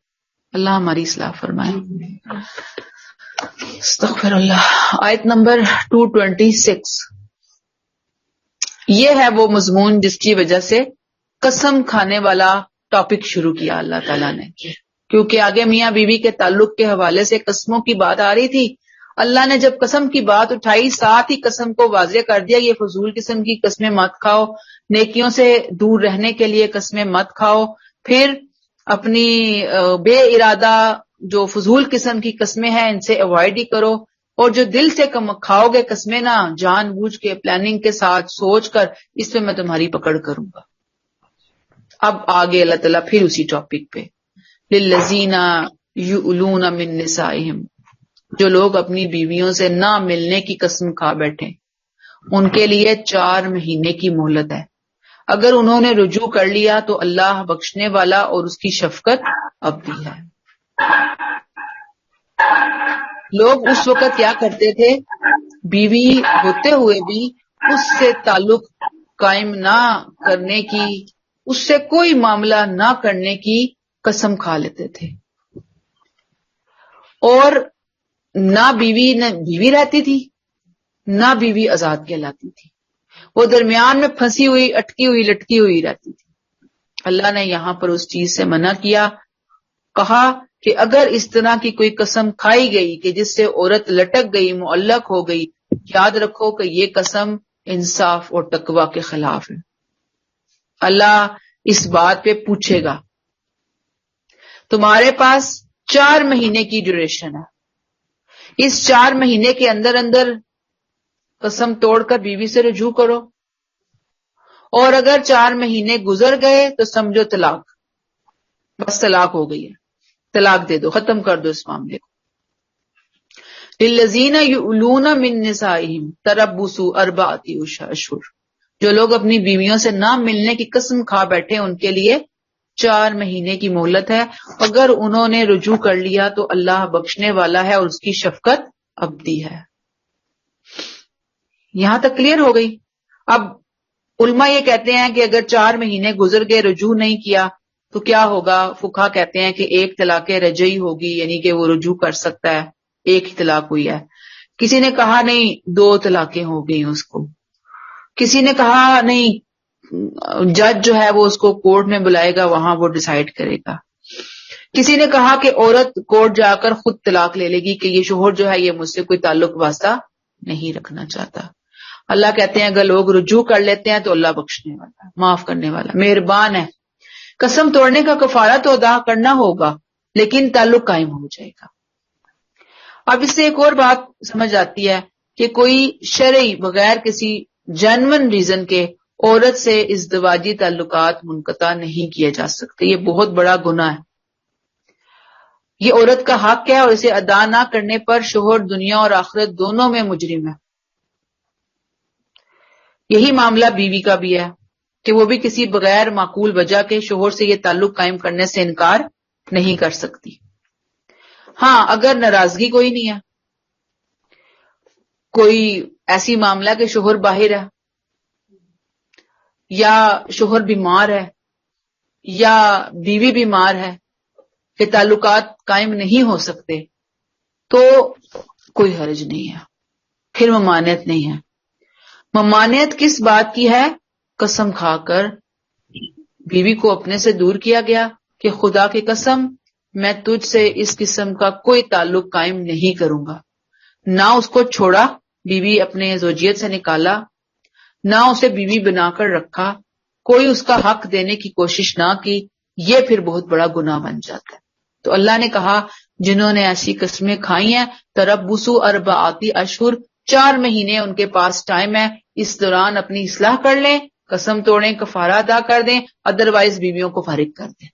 S1: اللہ ہماری اصلاح فرمائے. استغفر اللہ. آیت نمبر 226. یہ ہے وہ مضمون جس کی وجہ سے قسم کھانے والا ٹاپک شروع کیا اللہ تعالیٰ نے، کیونکہ آگے میاں بیوی کے تعلق کے حوالے سے قسموں کی بات آ رہی تھی. اللہ نے جب قسم کی بات اٹھائی ساتھ ہی قسم کو واضح کر دیا، یہ فضول قسم کی قسمیں مت کھاؤ، نیکیوں سے دور رہنے کے لیے قسمیں مت کھاؤ. پھر اپنی بے ارادہ جو فضول قسم کی قسمیں ہیں ان سے اوائڈ ہی کرو، اور جو دل سے کھاؤ گے قسمیں نا جان بوجھ کے پلاننگ کے ساتھ سوچ کر، اس پہ میں تمہاری پکڑ کروں گا. اب آگے اللہ تعالیٰ پھر اسی ٹاپک پہ، للذین یؤلون من نسائہم، جو لوگ اپنی بیویوں سے نہ ملنے کی قسم کھا بیٹھے ان کے لیے 4 مہینے کی مہلت ہے. اگر انہوں نے رجوع کر لیا تو اللہ بخشنے والا اور اس کی شفقت ابدی ہے. لوگ اس وقت کیا کرتے تھے، بیوی ہوتے ہوئے بھی اس سے تعلق قائم نہ کرنے کی، اس سے کوئی معاملہ نہ کرنے کی قسم کھا لیتے تھے، اور نہ بیوی رہتی تھی نہ بیوی آزاد کہلاتی تھی، وہ درمیان میں پھنسی ہوئی اٹکی ہوئی لٹکی ہوئی رہتی تھی. اللہ نے یہاں پر اس چیز سے منع کیا، کہا کہ اگر اس طرح کی کوئی قسم کھائی گئی کہ جس سے عورت لٹک گئی، معلق ہو گئی، یاد رکھو کہ یہ قسم انصاف اور تقوی کے خلاف ہے. اللہ اس بات پہ پوچھے گا. تمہارے پاس 4 مہینے کی ڈیوریشن ہے، اس 4 مہینے کے اندر قسم توڑ کر بیوی سے رجوع کرو، اور اگر 4 مہینے گزر گئے تو سمجھو طلاق، بس طلاق ہو گئی ہے، طلاق دے دو، ختم کر دو اس معاملے کو. للذین یؤلون من نسائہم تربص 4 اشہر، جو لوگ اپنی بیویوں سے نہ ملنے کی قسم کھا بیٹھے ان کے لیے 4 مہینے کی مہلت ہے. اگر انہوں نے رجوع کر لیا تو اللہ بخشنے والا ہے اور اس کی شفقت ابدی ہے. یہاں تک کلیئر ہو گئی. اب علماء یہ کہتے ہیں کہ اگر 4 مہینے گزر گئے رجوع نہیں کیا تو کیا ہوگا؟ فقہا کہتے ہیں کہ 1 طلاق رجعی ہوگی، یعنی کہ وہ رجوع کر سکتا ہے، 1 ہی طلاق ہوئی ہے. کسی نے کہا نہیں 2 طلاقیں ہو گئی اس کو، کسی نے کہا نہیں جج جو ہے وہ اس کو کورٹ میں بلائے گا، وہاں وہ ڈیسائیڈ کرے گا. کسی نے کہا کہ عورت کورٹ جا کر خود طلاق لے لے گی کہ یہ شوہر جو ہے یہ مجھ سے کوئی تعلق واسطہ نہیں رکھنا چاہتا. اللہ کہتے ہیں اگر لوگ رجوع کر لیتے ہیں تو اللہ بخشنے والا، معاف کرنے والا، مہربان ہے. قسم توڑنے کا کفارہ تو ادا کرنا ہوگا لیکن تعلق قائم ہو جائے گا. اب اس سے ایک اور بات سمجھ آتی ہے کہ کوئی شرعی بغیر کسی جینون ریزن کے عورت سے ازدواجی تعلقات منقطع نہیں کیے جا سکتے. یہ بہت بڑا گناہ ہے، یہ عورت کا حق ہے، اور اسے ادا نہ کرنے پر شوہر دنیا اور آخرت دونوں میں مجرم ہے. یہی معاملہ بیوی کا بھی ہے کہ وہ بھی کسی بغیر معقول وجہ کے شوہر سے یہ تعلق قائم کرنے سے انکار نہیں کر سکتی. ہاں اگر ناراضگی کوئی نہیں ہے، کوئی ایسی معاملہ کہ شوہر باہر ہے یا شوہر بیمار ہے یا بیوی بیمار ہے کہ تعلقات قائم نہیں ہو سکتے، تو کوئی حرج نہیں ہے، پھر ممانعت نہیں ہے۔ ممانعت کس بات کی ہے؟ قسم کھا کر بیوی کو اپنے سے دور کیا گیا کہ خدا کی قسم میں تجھ سے اس قسم کا کوئی تعلق قائم نہیں کروں گا، نہ اس کو چھوڑا، بیوی اپنے زوجیت سے نکالا، نہ اسے بیوی بنا کر رکھا، کوئی اس کا حق دینے کی کوشش نہ کی، یہ پھر بہت بڑا گناہ بن جاتا ہے۔ تو اللہ نے کہا جنہوں نے ایسی قسمیں کھائی ہیں تربصوا اربعۃ اشہر، 4 مہینے ان کے پاس ٹائم ہے، اس دوران اپنی اصلاح کر لیں، قسم توڑیں، کفارہ ادا کر دیں، ادروائز بیویوں کو فارغ کر دیں،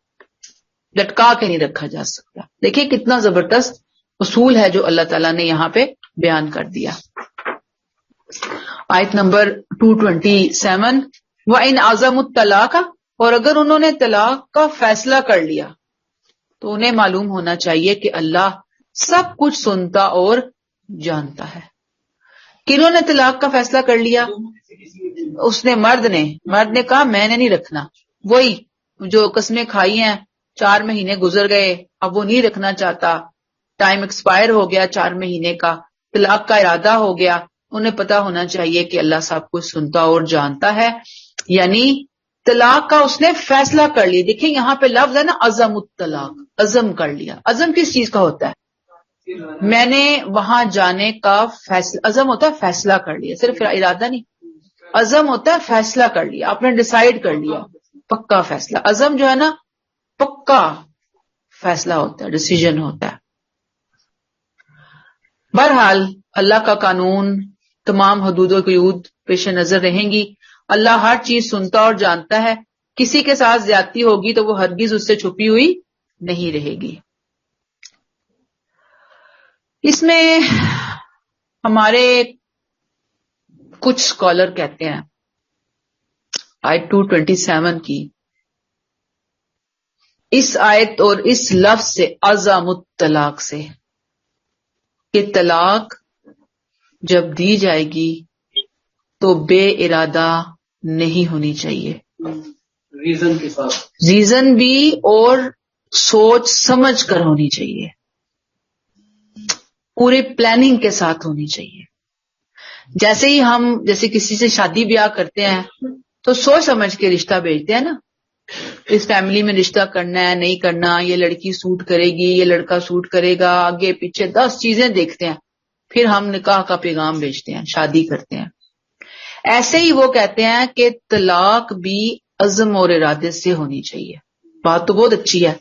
S1: لٹکا کے نہیں رکھا جا سکتا۔ دیکھیں کتنا زبردست اصول ہے جو اللہ تعالیٰ نے یہاں پہ بیان کر دیا۔ آیت نمبر 227، وَإِنْ عَزَمُوا الطَّلَاقَ، اور اگر انہوں نے طلاق کا فیصلہ کر لیا تو انہیں معلوم ہونا چاہیے کہ اللہ سب کچھ سنتا اور جانتا ہے۔ کنہوں نے طلاق کا فیصلہ کر لیا؟ اس نے، مرد نے کہا میں نے نہیں رکھنا، وہی جو قسمیں کھائی ہیں، 4 مہینے گزر گئے، اب وہ نہیں رکھنا چاہتا، ٹائم ایکسپائر ہو گیا 4 مہینے کا، طلاق کا ارادہ ہو گیا، انہیں پتا ہونا چاہیے کہ اللہ سب کچھ سنتا اور جانتا ہے، یعنی طلاق کا اس نے فیصلہ کر لیا۔ دیکھیں یہاں پہ لفظ ہے نا عزم الطلاق، عزم کر لیا۔ عزم کس چیز کا ہوتا ہے؟ میں نے وہاں جانے کا فیصلہ، عزم ہوتا ہے فیصلہ کر لیا، صرف ارادہ نہیں، عزم ہوتا ہے فیصلہ کر لیا، آپ نے ڈیسائیڈ کر لیا، پکا فیصلہ۔ عزم جو ہے نا پکا فیصلہ ہوتا ہے، ڈیسیژن ہوتا ہے۔ بہرحال اللہ کا قانون، تمام حدود و قیود پیش نظر رہیں گی، اللہ ہر چیز سنتا اور جانتا ہے، کسی کے ساتھ زیادتی ہوگی تو وہ ہرگز اس سے چھپی ہوئی نہیں رہے گی۔ اس میں ہمارے کچھ اسکالر کہتے ہیں آیت 227 کی اس آیت اور اس لفظ سے، عزم الطلاق سے، کہ طلاق جب دی جائے گی تو بے ارادہ نہیں ہونی چاہیے،
S2: ریزن کے ساتھ،
S1: ریزن بھی اور سوچ سمجھ کر ہونی چاہیے، پورے پلاننگ کے ساتھ ہونی چاہیے۔ جیسے ہی ہم کسی سے شادی بیاہ کرتے ہیں تو سوچ سمجھ کے رشتہ بھیجتے ہیں نا، اس فیملی میں رشتہ کرنا ہے نہیں کرنا، یہ لڑکی سوٹ کرے گی، یہ لڑکا سوٹ کرے گا، آگے پیچھے 10 چیزیں دیکھتے ہیں، پھر ہم نکاح کا پیغام بھیجتے ہیں، شادی کرتے ہیں۔ ایسے ہی وہ کہتے ہیں کہ طلاق بھی عزم اور ارادے سے ہونی چاہیے۔ بات تو بہت اچھی ہے،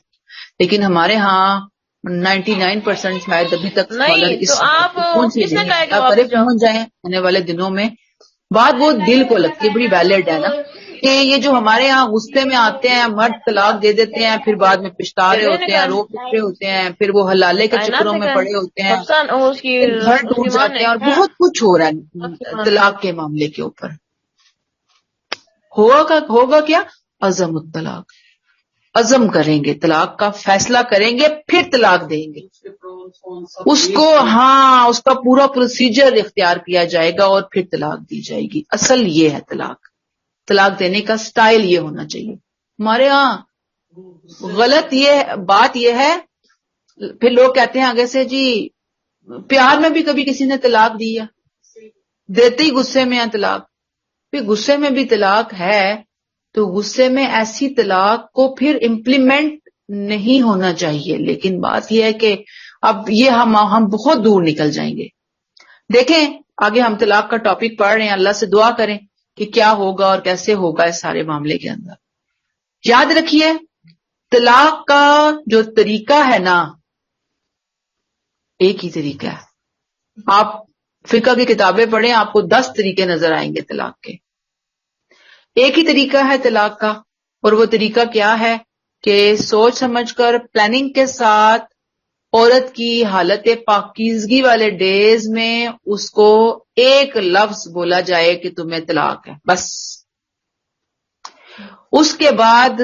S1: لیکن ہمارے ہاں 99% شاید ابھی تک
S3: نہیں تو آپ کس نے کہا کہ واپس جاؤ؟
S1: پہنچ جائیں آنے والے دنوں میں۔ بات بہت دل کو لگتی ہے، بڑی ویلڈ ہے نا، کہ یہ جو ہمارے ہاں غصے میں آتے ہیں، مرد طلاق دے دیتے ہیں، پھر بعد میں پچھتا رہے ہوتے ہیں، رو پٹ رہے ہوتے ہیں، پھر وہ حلالے کے چکروں میں پڑے ہوتے ہیں، پھر گھر ٹوٹ جاتے ہیں، اور بہت کچھ ہو رہا ہے طلاق کے معاملے کے اوپر۔ ہوگا کیا؟ عزم الطلاق، عزم کریں گے، طلاق کا فیصلہ کریں گے، پھر طلاق دیں گے، اس کو اس کا پورا پروسیجر اختیار کیا جائے گا اور پھر طلاق دی جائے گی۔ اصل یہ ہے طلاق دینے کا سٹائل یہ ہونا چاہیے۔ ہمارے ہاں غلط بات یہ ہے، پھر لوگ کہتے ہیں آگے سے جی پیار میں بھی کبھی کسی نے طلاق دی ہے، دیتے ہی غصے میں ہے طلاق۔ پھر غصے میں بھی طلاق ہے تو غصے میں ایسی طلاق کو پھر امپلیمنٹ نہیں ہونا چاہیے، لیکن بات یہ ہے کہ اب یہ ہم بہت دور نکل جائیں گے۔ دیکھیں آگے ہم طلاق کا ٹاپک پڑھ رہے ہیں، اللہ سے دعا کریں کہ کیا ہوگا اور کیسے ہوگا اس سارے معاملے کے اندر۔ یاد رکھیے طلاق کا جو طریقہ ہے نا، ایک ہی طریقہ ہے۔ آپ فقہ کی کتابیں پڑھیں، آپ کو 10 طریقے نظر آئیں گے طلاق کے۔ ایک ہی طریقہ ہے طلاق کا، اور وہ طریقہ کیا ہے کہ سوچ سمجھ کر پلاننگ کے ساتھ عورت کی حالت پاکیزگی والے ڈیز میں اس کو ایک لفظ بولا جائے کہ تمہیں طلاق ہے، بس۔ اس کے بعد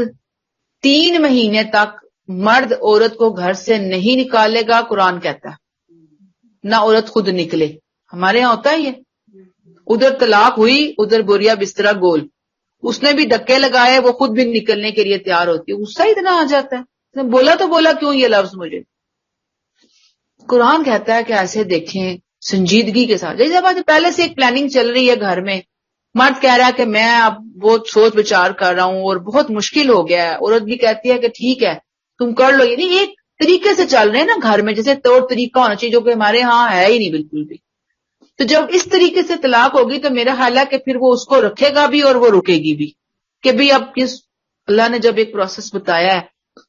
S1: 3 مہینے تک مرد عورت کو گھر سے نہیں نکالے گا، قرآن کہتا ہے، نہ عورت خود نکلے. ہمارے یہاں ہوتا ہے یہ، ادھر طلاق ہوئی، ادھر بوریا بسترا گول، اس نے بھی دھکے لگائے، وہ خود بھی نکلنے کے لیے تیار ہوتی ہے. غصہ اتنا آ جاتا ہے، اس نے بولا تو بولا کیوں یہ لفظ مجھے. قرآن کہتا ہے کہ ایسے دیکھیں سنجیدگی کے ساتھ. جیسے بات پہلے سے ایک پلاننگ چل رہی ہے گھر میں، مرد کہہ رہا ہے کہ میں اب بہت سوچ بچار کر رہا ہوں اور بہت مشکل ہو گیا ہے، عورت بھی کہتی ہے کہ ٹھیک ہے تم کر لو. یعنی ایک طریقے سے چل رہے ہیں نا گھر میں، جیسے طور طریقہ ہونا چاہیے، جو کہ ہمارے ہاں ہے ہی نہیں بالکل بھی. تو جب اس طریقے سے طلاق ہوگی تو میرا خیال ہے کہ پھر وہ اس کو رکھے گا بھی اور وہ رکے گی بھی، کہ بھی اب کس اللہ نے جب ایک پروسیس بتایا ہے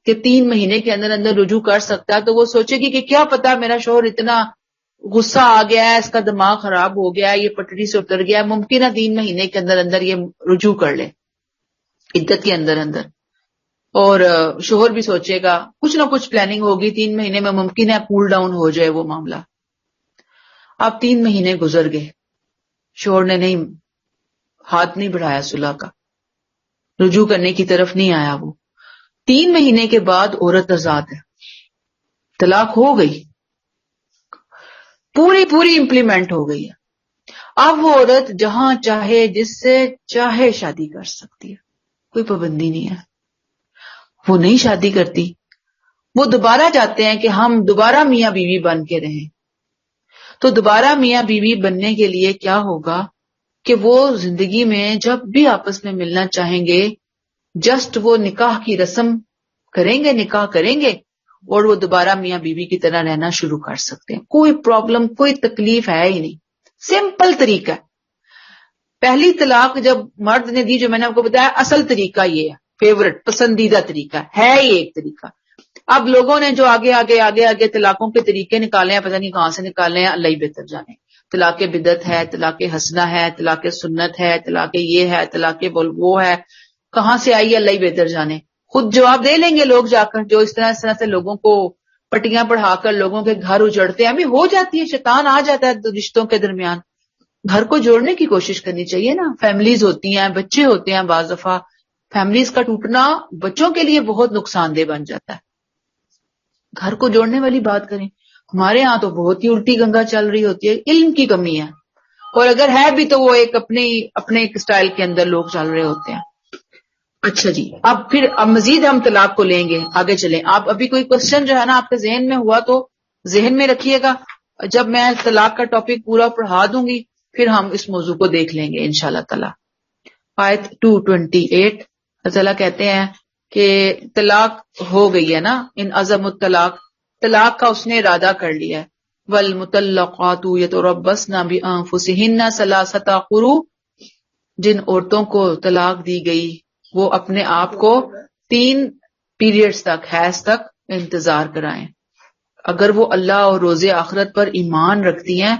S1: کہ 3 مہینے کے اندر اندر رجوع کر سکتا ہے، تو وہ سوچے گی کہ کیا پتا میرا شوہر اتنا غصہ آ گیا ہے، اس کا دماغ خراب ہو گیا ہے، یہ پٹڑی سے اتر گیا ہے، ممکن ہے 3 مہینے کے اندر اندر یہ رجوع کر لے عدت کے اندر اندر. اور شوہر بھی سوچے گا، کچھ نہ کچھ پلاننگ ہوگی، 3 مہینے میں ممکن ہے کول ڈاؤن ہو جائے وہ معاملہ. اب 3 مہینے گزر گئے، شوہر نے نہیں ہاتھ نہیں بڑھایا صلح کا، رجوع کرنے کی طرف نہیں آیا. وہ 3 مہینے کے بعد عورت آزاد ہے، طلاق ہو گئی، پوری امپلیمنٹ ہو گئی ہے. اب وہ عورت جہاں چاہے جس سے چاہے شادی کر سکتی ہے، کوئی پابندی نہیں ہے. وہ نہیں شادی کرتی، وہ دوبارہ چاہتے ہیں کہ ہم دوبارہ میاں بیوی بن کے رہیں. تو دوبارہ میاں بیوی بننے کے لیے کیا ہوگا کہ وہ زندگی میں جب بھی آپس میں ملنا چاہیں گے، جسٹ وہ نکاح کی رسم کریں گے، نکاح کریں گے اور وہ دوبارہ میاں بیوی کی طرح رہنا شروع کر سکتے ہیں. کوئی پرابلم، کوئی تکلیف ہے ہی نہیں، سمپل طریقہ ہے. پہلی طلاق جب مرد نے دی، جو میں نے آپ کو بتایا، اصل طریقہ یہ ہے، فیورٹ پسندیدہ طریقہ ہے یہ ایک طریقہ. اب لوگوں نے جو آگے طلاقوں کے طریقے نکالے ہیں، پتہ نہیں کہاں سے نکالے ہیں، اللہ ہی بہتر جانے. طلاق بدعت ہے، طلاق حسنہ ہے، طلاق سنت ہے، طلاق یہ ہے، طلاق وہ ہے، کہاں سے آئی اللہ ہی بہتر جانے. خود جواب دے لیں گے لوگ جا کر، جو اس طرح سے لوگوں کو پٹیاں پڑھا کر لوگوں کے گھر اجڑتے ہیں. ابھی ہو جاتی ہے، شیطان آ جاتا ہے رشتوں کے درمیان. گھر کو جوڑنے کی کوشش کرنی چاہیے نا. فیملیز ہوتی ہیں، بچے ہوتے ہیں، بعض دفعہ فیملیز کا ٹوٹنا بچوں کے لیے بہت نقصان دہ بن جاتا ہے. گھر کو جوڑنے والی بات کریں، ہمارے ہاں تو بہت ہی الٹی گنگا چل رہی ہوتی ہے. علم کی کمی ہے، اور اگر ہے بھی تو وہ ایک اپنے ایک سٹائل کے اندر لوگ چل رہے ہوتے ہیں. اچھا جی، اب مزید ہم طلاق کو لیں گے، آگے چلیں. آپ ابھی کوئی کوشچن جو ہے نا آپ کے ذہن میں ہوا تو ذہن میں رکھیے گا. جب میں طلاق کا ٹاپک پورا پڑھا دوں گی پھر ہم اس موضوع کو دیکھ لیں گے انشاءاللہ تعالی. آیت 228 اللہ تعالیٰ کہتے ہیں کہ طلاق ہو گئی ہے نا، ان عزم الطلاق، طلاق کا اس نے ارادہ کر لیا ہے. والمطلقات یتربصن بانفسہن ثلاثۃ قروء، جن عورتوں کو طلاق دی گئی وہ اپنے آپ کو 3 پیریڈز تک، حیض تک انتظار کرائیں. اگر وہ اللہ اور روز آخرت پر ایمان رکھتی ہیں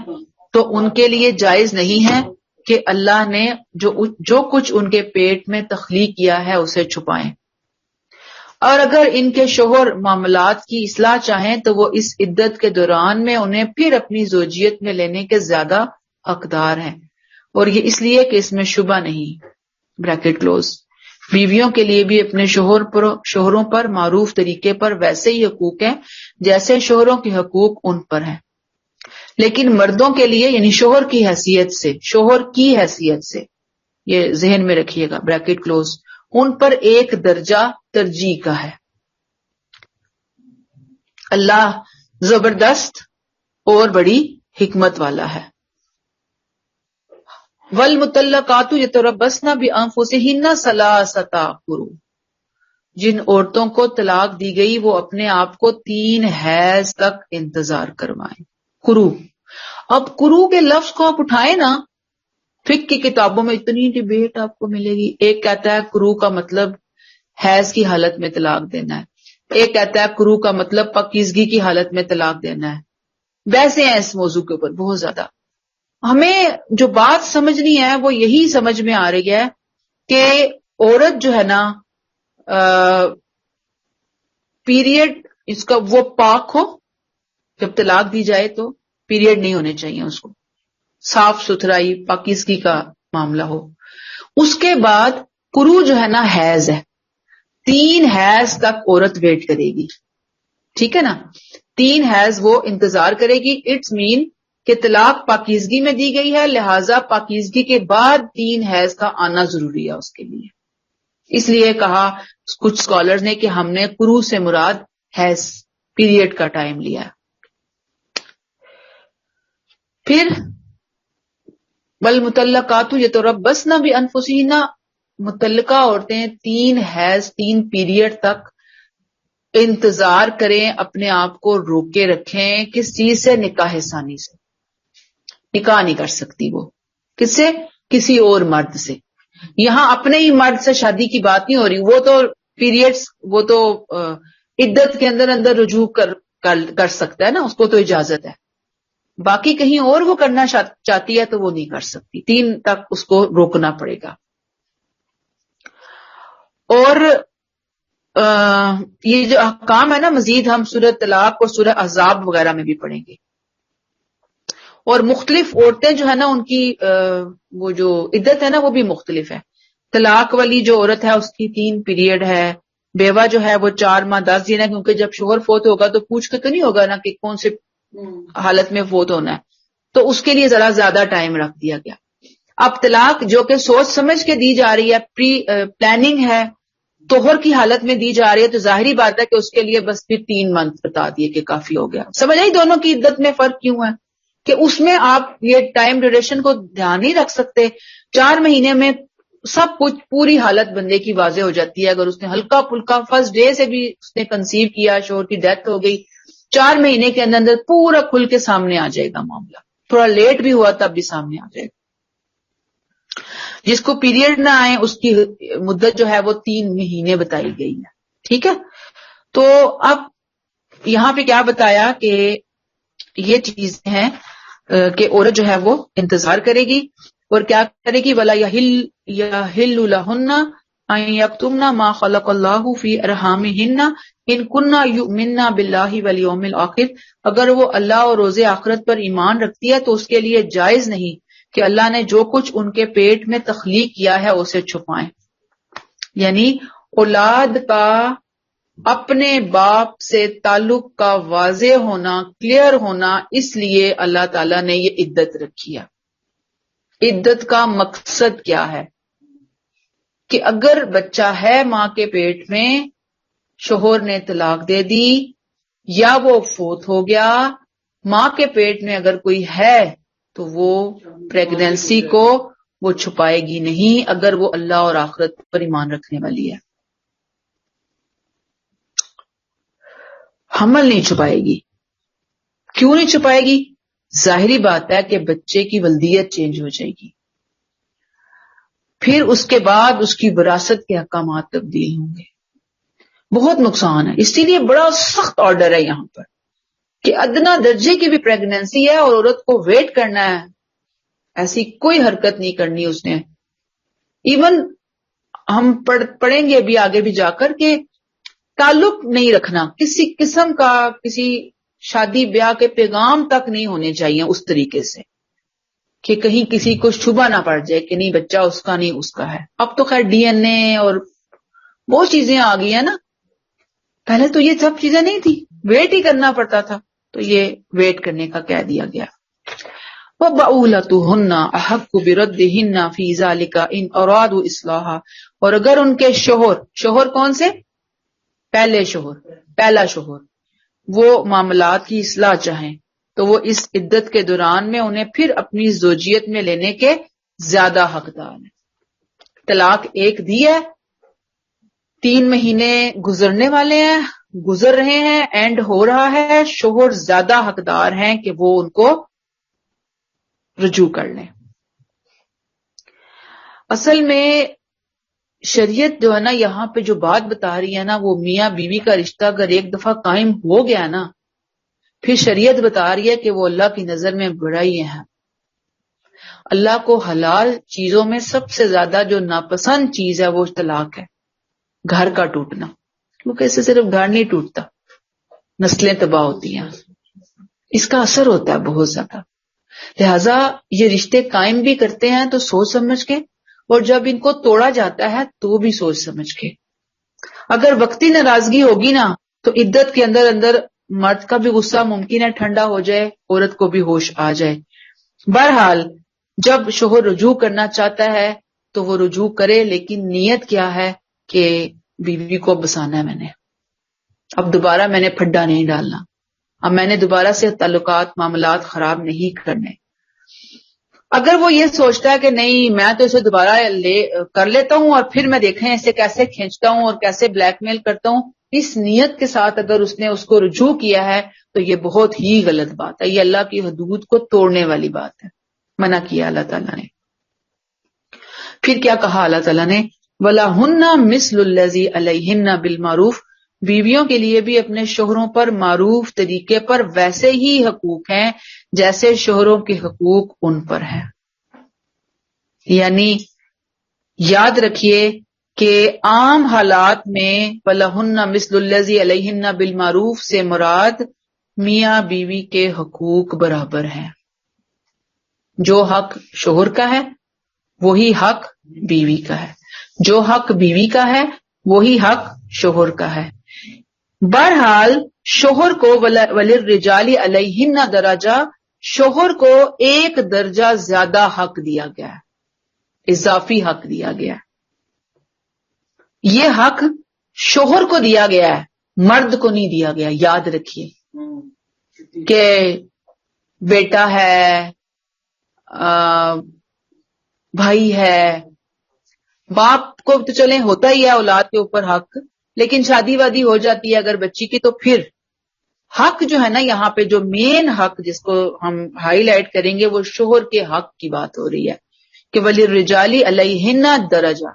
S1: تو ان کے لیے جائز نہیں ہے کہ اللہ نے جو کچھ ان کے پیٹ میں تخلیق کیا ہے اسے چھپائیں. اور اگر ان کے شوہر معاملات کی اصلاح چاہیں تو وہ اس عدت کے دوران میں انہیں پھر اپنی زوجیت میں لینے کے زیادہ حقدار ہیں، اور یہ اس لیے کہ اس میں شبہ نہیں. Bracket close. بیویوں کے لیے بھی اپنے شوہروں پر معروف طریقے پر ویسے ہی حقوق ہیں جیسے شوہروں کے حقوق ان پر ہیں، لیکن مردوں کے لیے یعنی شوہر کی حیثیت سے یہ ذہن میں رکھیے گا، بریکٹ کلوز، ان پر ایک درجہ ترجیح کا ہے. اللہ زبردست اور بڑی حکمت والا ہے. والمطلقات یتربصن بانفسہن ثلاثۃ قروء، جن عورتوں کو طلاق دی گئی وہ اپنے آپ کو 3 حیض تک انتظار کروائیں. قروء، اب قروء کے لفظ کو آپ اٹھائیں نا، فقہ کی کتابوں میں اتنی ڈیبیٹ آپ کو ملے گی. ایک کہتا ہے قروء کا مطلب حیض کی حالت میں طلاق دینا ہے، ایک کہتا ہے قروء کا مطلب پاکیزگی کی حالت میں طلاق دینا ہے. ویسے ہیں اس موضوع کے اوپر بہت زیادہ. ہمیں جو بات سمجھنی ہے وہ یہی سمجھ میں آ رہی ہے کہ عورت جو ہے نا پیریڈ اس کا وہ پاک ہو، جب طلاق دی جائے تو پیریڈ نہیں ہونے چاہیے اس کو، صاف ستھرائی پاکیزگی کا معاملہ ہو. اس کے بعد قروء جو ہے نا حیض ہے، 3 حیض تک عورت ویٹ کرے گی، ٹھیک ہے نا، 3 حیض وہ انتظار کرے گی. اٹس مین کہ طلاق پاکیزگی میں دی گئی ہے، لہذا پاکیزگی کے بعد 3 حیض کا آنا ضروری ہے اس کے لیے. اس لیے کہا کچھ اسکالر نے کہ ہم نے قروء سے مراد حیض پیریڈ کا ٹائم لیا. پھر والمطلقات یتربصن بانفسہن، متعلقہ عورتیں 3 حیض 3 پیریڈ تک انتظار کریں، اپنے آپ کو روکے رکھیں. کس چیز سے؟ نکاح ثانی سے. نکاح نہیں کر سکتی وہ، کس سے؟ کسی اور مرد سے. یہاں اپنے ہی مرد سے شادی کی بات نہیں ہو رہی، وہ تو پیریڈز، وہ تو عدت کے اندر اندر رجوع کر سکتا ہے نا، اس کو تو اجازت ہے. باقی کہیں اور وہ کرنا چاہتی ہے تو وہ نہیں کر سکتی، 3 تک اس کو روکنا پڑے گا. اور یہ جو احکام ہے نا مزید ہم سورہ طلاق اور سورہ احزاب وغیرہ میں بھی پڑھیں گے. اور مختلف عورتیں جو ہے نا ان کی وہ جو عدت ہے نا وہ بھی مختلف ہے. طلاق والی جو عورت ہے اس کی 3 پیریڈ ہے. بیوہ جو ہے وہ 4 ماہ 10 دن ہے، کیونکہ جب شوہر فوت ہوگا تو پوچھ کے تو نہیں ہوگا نا کہ کون سے حالت میں فوت ہونا ہے، تو اس کے لیے ذرا زیادہ ٹائم رکھ دیا گیا. اب طلاق جو کہ سوچ سمجھ کے دی جا رہی ہے، پلاننگ ہے، طہر کی حالت میں دی جا رہی ہے، تو ظاہری بات ہے کہ اس کے لیے بس پھر 3 منتھ بتا دیے کہ کافی ہو گیا. سمجھ آئی دونوں کی عدت میں فرق کیوں ہے؟ کہ اس میں آپ یہ ٹائم ڈیوریشن کو دھیان نہیں رکھ سکتے. 4 مہینے میں سب کچھ پوری حالت بندے کی واضح ہو جاتی ہے. اگر اس نے ہلکا پھلکا فرسٹ ڈے سے بھی اس نے کنسیو کیا، شوہر کی ڈیتھ ہو گئی، 4 مہینے کے اندر اندر پورا کھل کے سامنے آ جائے گا معاملہ. تھوڑا لیٹ بھی ہوا تب بھی سامنے آ جائے گا. جس کو پیریڈ نہ آئے اس کی مدت جو ہے وہ 3 مہینے بتائی گئی ہے. ٹھیک ہے، تو اب یہاں پہ کیا بتایا کہ یہ چیزیں ہیں کہ عورت جو ہے وہ انتظار کرے گی اور کیا کرے گی، وَلَا يَحِلُّ لَهُنَّ أَن يَكْتُمْنَ مَا خَلَقَ اللَّهُ فِي أَرْحَامِهِنَّ إِن كُنَّ يُؤْمِنَّ بِاللَّهِ وَالْيَوْمِ الْآخِرِ. اگر وہ اللہ اور روز آخرت پر ایمان رکھتی ہے تو اس کے لیے جائز نہیں کہ اللہ نے جو کچھ ان کے پیٹ میں تخلیق کیا ہے اسے چھپائیں. یعنی اولاد کا اپنے باپ سے تعلق کا واضح ہونا، کلیئر ہونا، اس لیے اللہ تعالیٰ نے یہ عدت رکھی ہے. عدت کا مقصد کیا ہے؟ کہ اگر بچہ ہے ماں کے پیٹ میں، شوہر نے طلاق دے دی یا وہ فوت ہو گیا، ماں کے پیٹ میں اگر کوئی ہے تو وہ پریگنینسی کو وہ چھپائے گی نہیں اگر وہ اللہ اور آخرت پر ایمان رکھنے والی ہے. حمل نہیں چھپائے گی. کیوں نہیں چھپائے گی؟ ظاہری بات ہے کہ بچے کی ولدیت چینج ہو جائے گی، پھر اس کے بعد اس کی وراثت کے احکامات تبدیل ہوں گے، بہت نقصان ہے. اسی لیے بڑا سخت آرڈر ہے یہاں پر کہ ادنا درجے کی بھی پریگنینسی ہے اور عورت کو ویٹ کرنا ہے، ایسی کوئی حرکت نہیں کرنی اس نے. ایون ہم پڑھیں گے بھی آگے بھی جا کر کہ تعلق نہیں رکھنا، کسی قسم کا کسی شادی بیاہ کے پیغام تک نہیں ہونے چاہیے اس طریقے سے کہ کہیں کسی کو شبہ نہ پڑ جائے کہ نہیں بچہ اس کا نہیں اس کا ہے. اب تو خیر ڈی این اے اور بہت چیزیں آ گئی ہیں نا، پہلے تو یہ سب چیزیں نہیں تھی، ویٹ ہی کرنا پڑتا تھا، تو یہ ویٹ کرنے کا کہہ دیا گیا. وَبَعُولَتُهُنَّ أَحَقُّ بِرَدِّهِنَّ فِي ذَلِكَ إِنْ أَرَادُوا إِصْلَاحًا. اور اگر ان کے شوہر کون سے؟ پہلا شوہر وہ معاملات کی اصلاح چاہیں تو وہ اس عدت کے دوران میں انہیں پھر اپنی زوجیت میں لینے کے زیادہ حقدار ہیں. طلاق ایک دی ہے، 3 مہینے گزرنے والے ہیں، گزر رہے ہیں، اینڈ ہو رہا ہے، شوہر زیادہ حقدار ہیں کہ وہ ان کو رجوع کر لیں. اصل میں شریعت جو ہے نا یہاں پہ جو بات بتا رہی ہے نا، وہ میاں بیوی کا رشتہ اگر ایک دفعہ قائم ہو گیا نا، پھر شریعت بتا رہی ہے کہ وہ اللہ کی نظر میں برائی ہے. اللہ کو حلال چیزوں میں سب سے زیادہ جو ناپسند چیز ہے وہ طلاق ہے، گھر کا ٹوٹنا. کیونکہ اس سے صرف گھر نہیں ٹوٹتا، نسلیں تباہ ہوتی ہیں، اس کا اثر ہوتا ہے بہت زیادہ. لہذا یہ رشتے قائم بھی کرتے ہیں تو سوچ سمجھ کے، اور جب ان کو توڑا جاتا ہے تو بھی سوچ سمجھ کے. اگر وقتی ناراضگی ہوگی نا تو عدت کے اندر اندر مرد کا بھی غصہ ممکن ہے ٹھنڈا ہو جائے، عورت کو بھی ہوش آ جائے. بہرحال جب شوہر رجوع کرنا چاہتا ہے تو وہ رجوع کرے، لیکن نیت کیا ہے کہ بیوی کو بسانا ہے میں نے، اب دوبارہ میں نے پھڈا نہیں ڈالنا، اب میں نے دوبارہ سے تعلقات معاملات خراب نہیں کرنے. اگر وہ یہ سوچتا ہے کہ نہیں میں تو اسے دوبارہ کر لیتا ہوں اور پھر میں دیکھیں اسے کیسے کھینچتا ہوں اور کیسے بلیک میل کرتا ہوں، اس نیت کے ساتھ اگر اس نے اس کو رجوع کیا ہے تو یہ بہت ہی غلط بات ہے، یہ اللہ کی حدود کو توڑنے والی بات ہے، منع کیا اللہ تعالیٰ نے. پھر کیا کہا اللہ تعالیٰ نے، وَلَهُنَّ مِثْلُ الَّذِي عَلَيْهِنَّ بِالْمَعْرُوفِ، بیویوں کے لیے بھی اپنے شوہروں پر معروف طریقے پر ویسے ہی حقوق ہیں جیسے شوہروں کے حقوق ان پر ہیں. یعنی یاد رکھیے کہ عام حالات میں وَلَهُنَّ مِثْلُ الَّذِي عَلَيْهِنَّ بِالْمَعْرُوفِ سے مراد میاں بیوی کے حقوق برابر ہیں. جو حق شوہر کا ہے وہی حق بیوی کا ہے، جو حق بیوی کا ہے وہی حق شوہر کا ہے. بہرحال شوہر کو وَلِلرِّجَالِ عَلَيْهِنَّ درجہ، شوہر کو ایک درجہ زیادہ حق دیا گیا ہے، اضافی حق دیا گیا ہے. یہ حق شوہر کو دیا گیا ہے، مرد کو نہیں دیا گیا. یاد رکھیے کہ بیٹا ہے، بھائی ہے، باپ کو تو چلیں ہوتا ہی ہے اولاد کے اوپر حق، لیکن شادی وادی ہو جاتی ہے اگر بچی کی تو پھر حق جو ہے نا یہاں پہ جو مین حق جس کو ہم ہائی لائٹ کریں گے وہ شوہر کے حق کی بات ہو رہی ہے کہ وَلِلرِّجَالِ عَلَيْهِنَّ درجہ،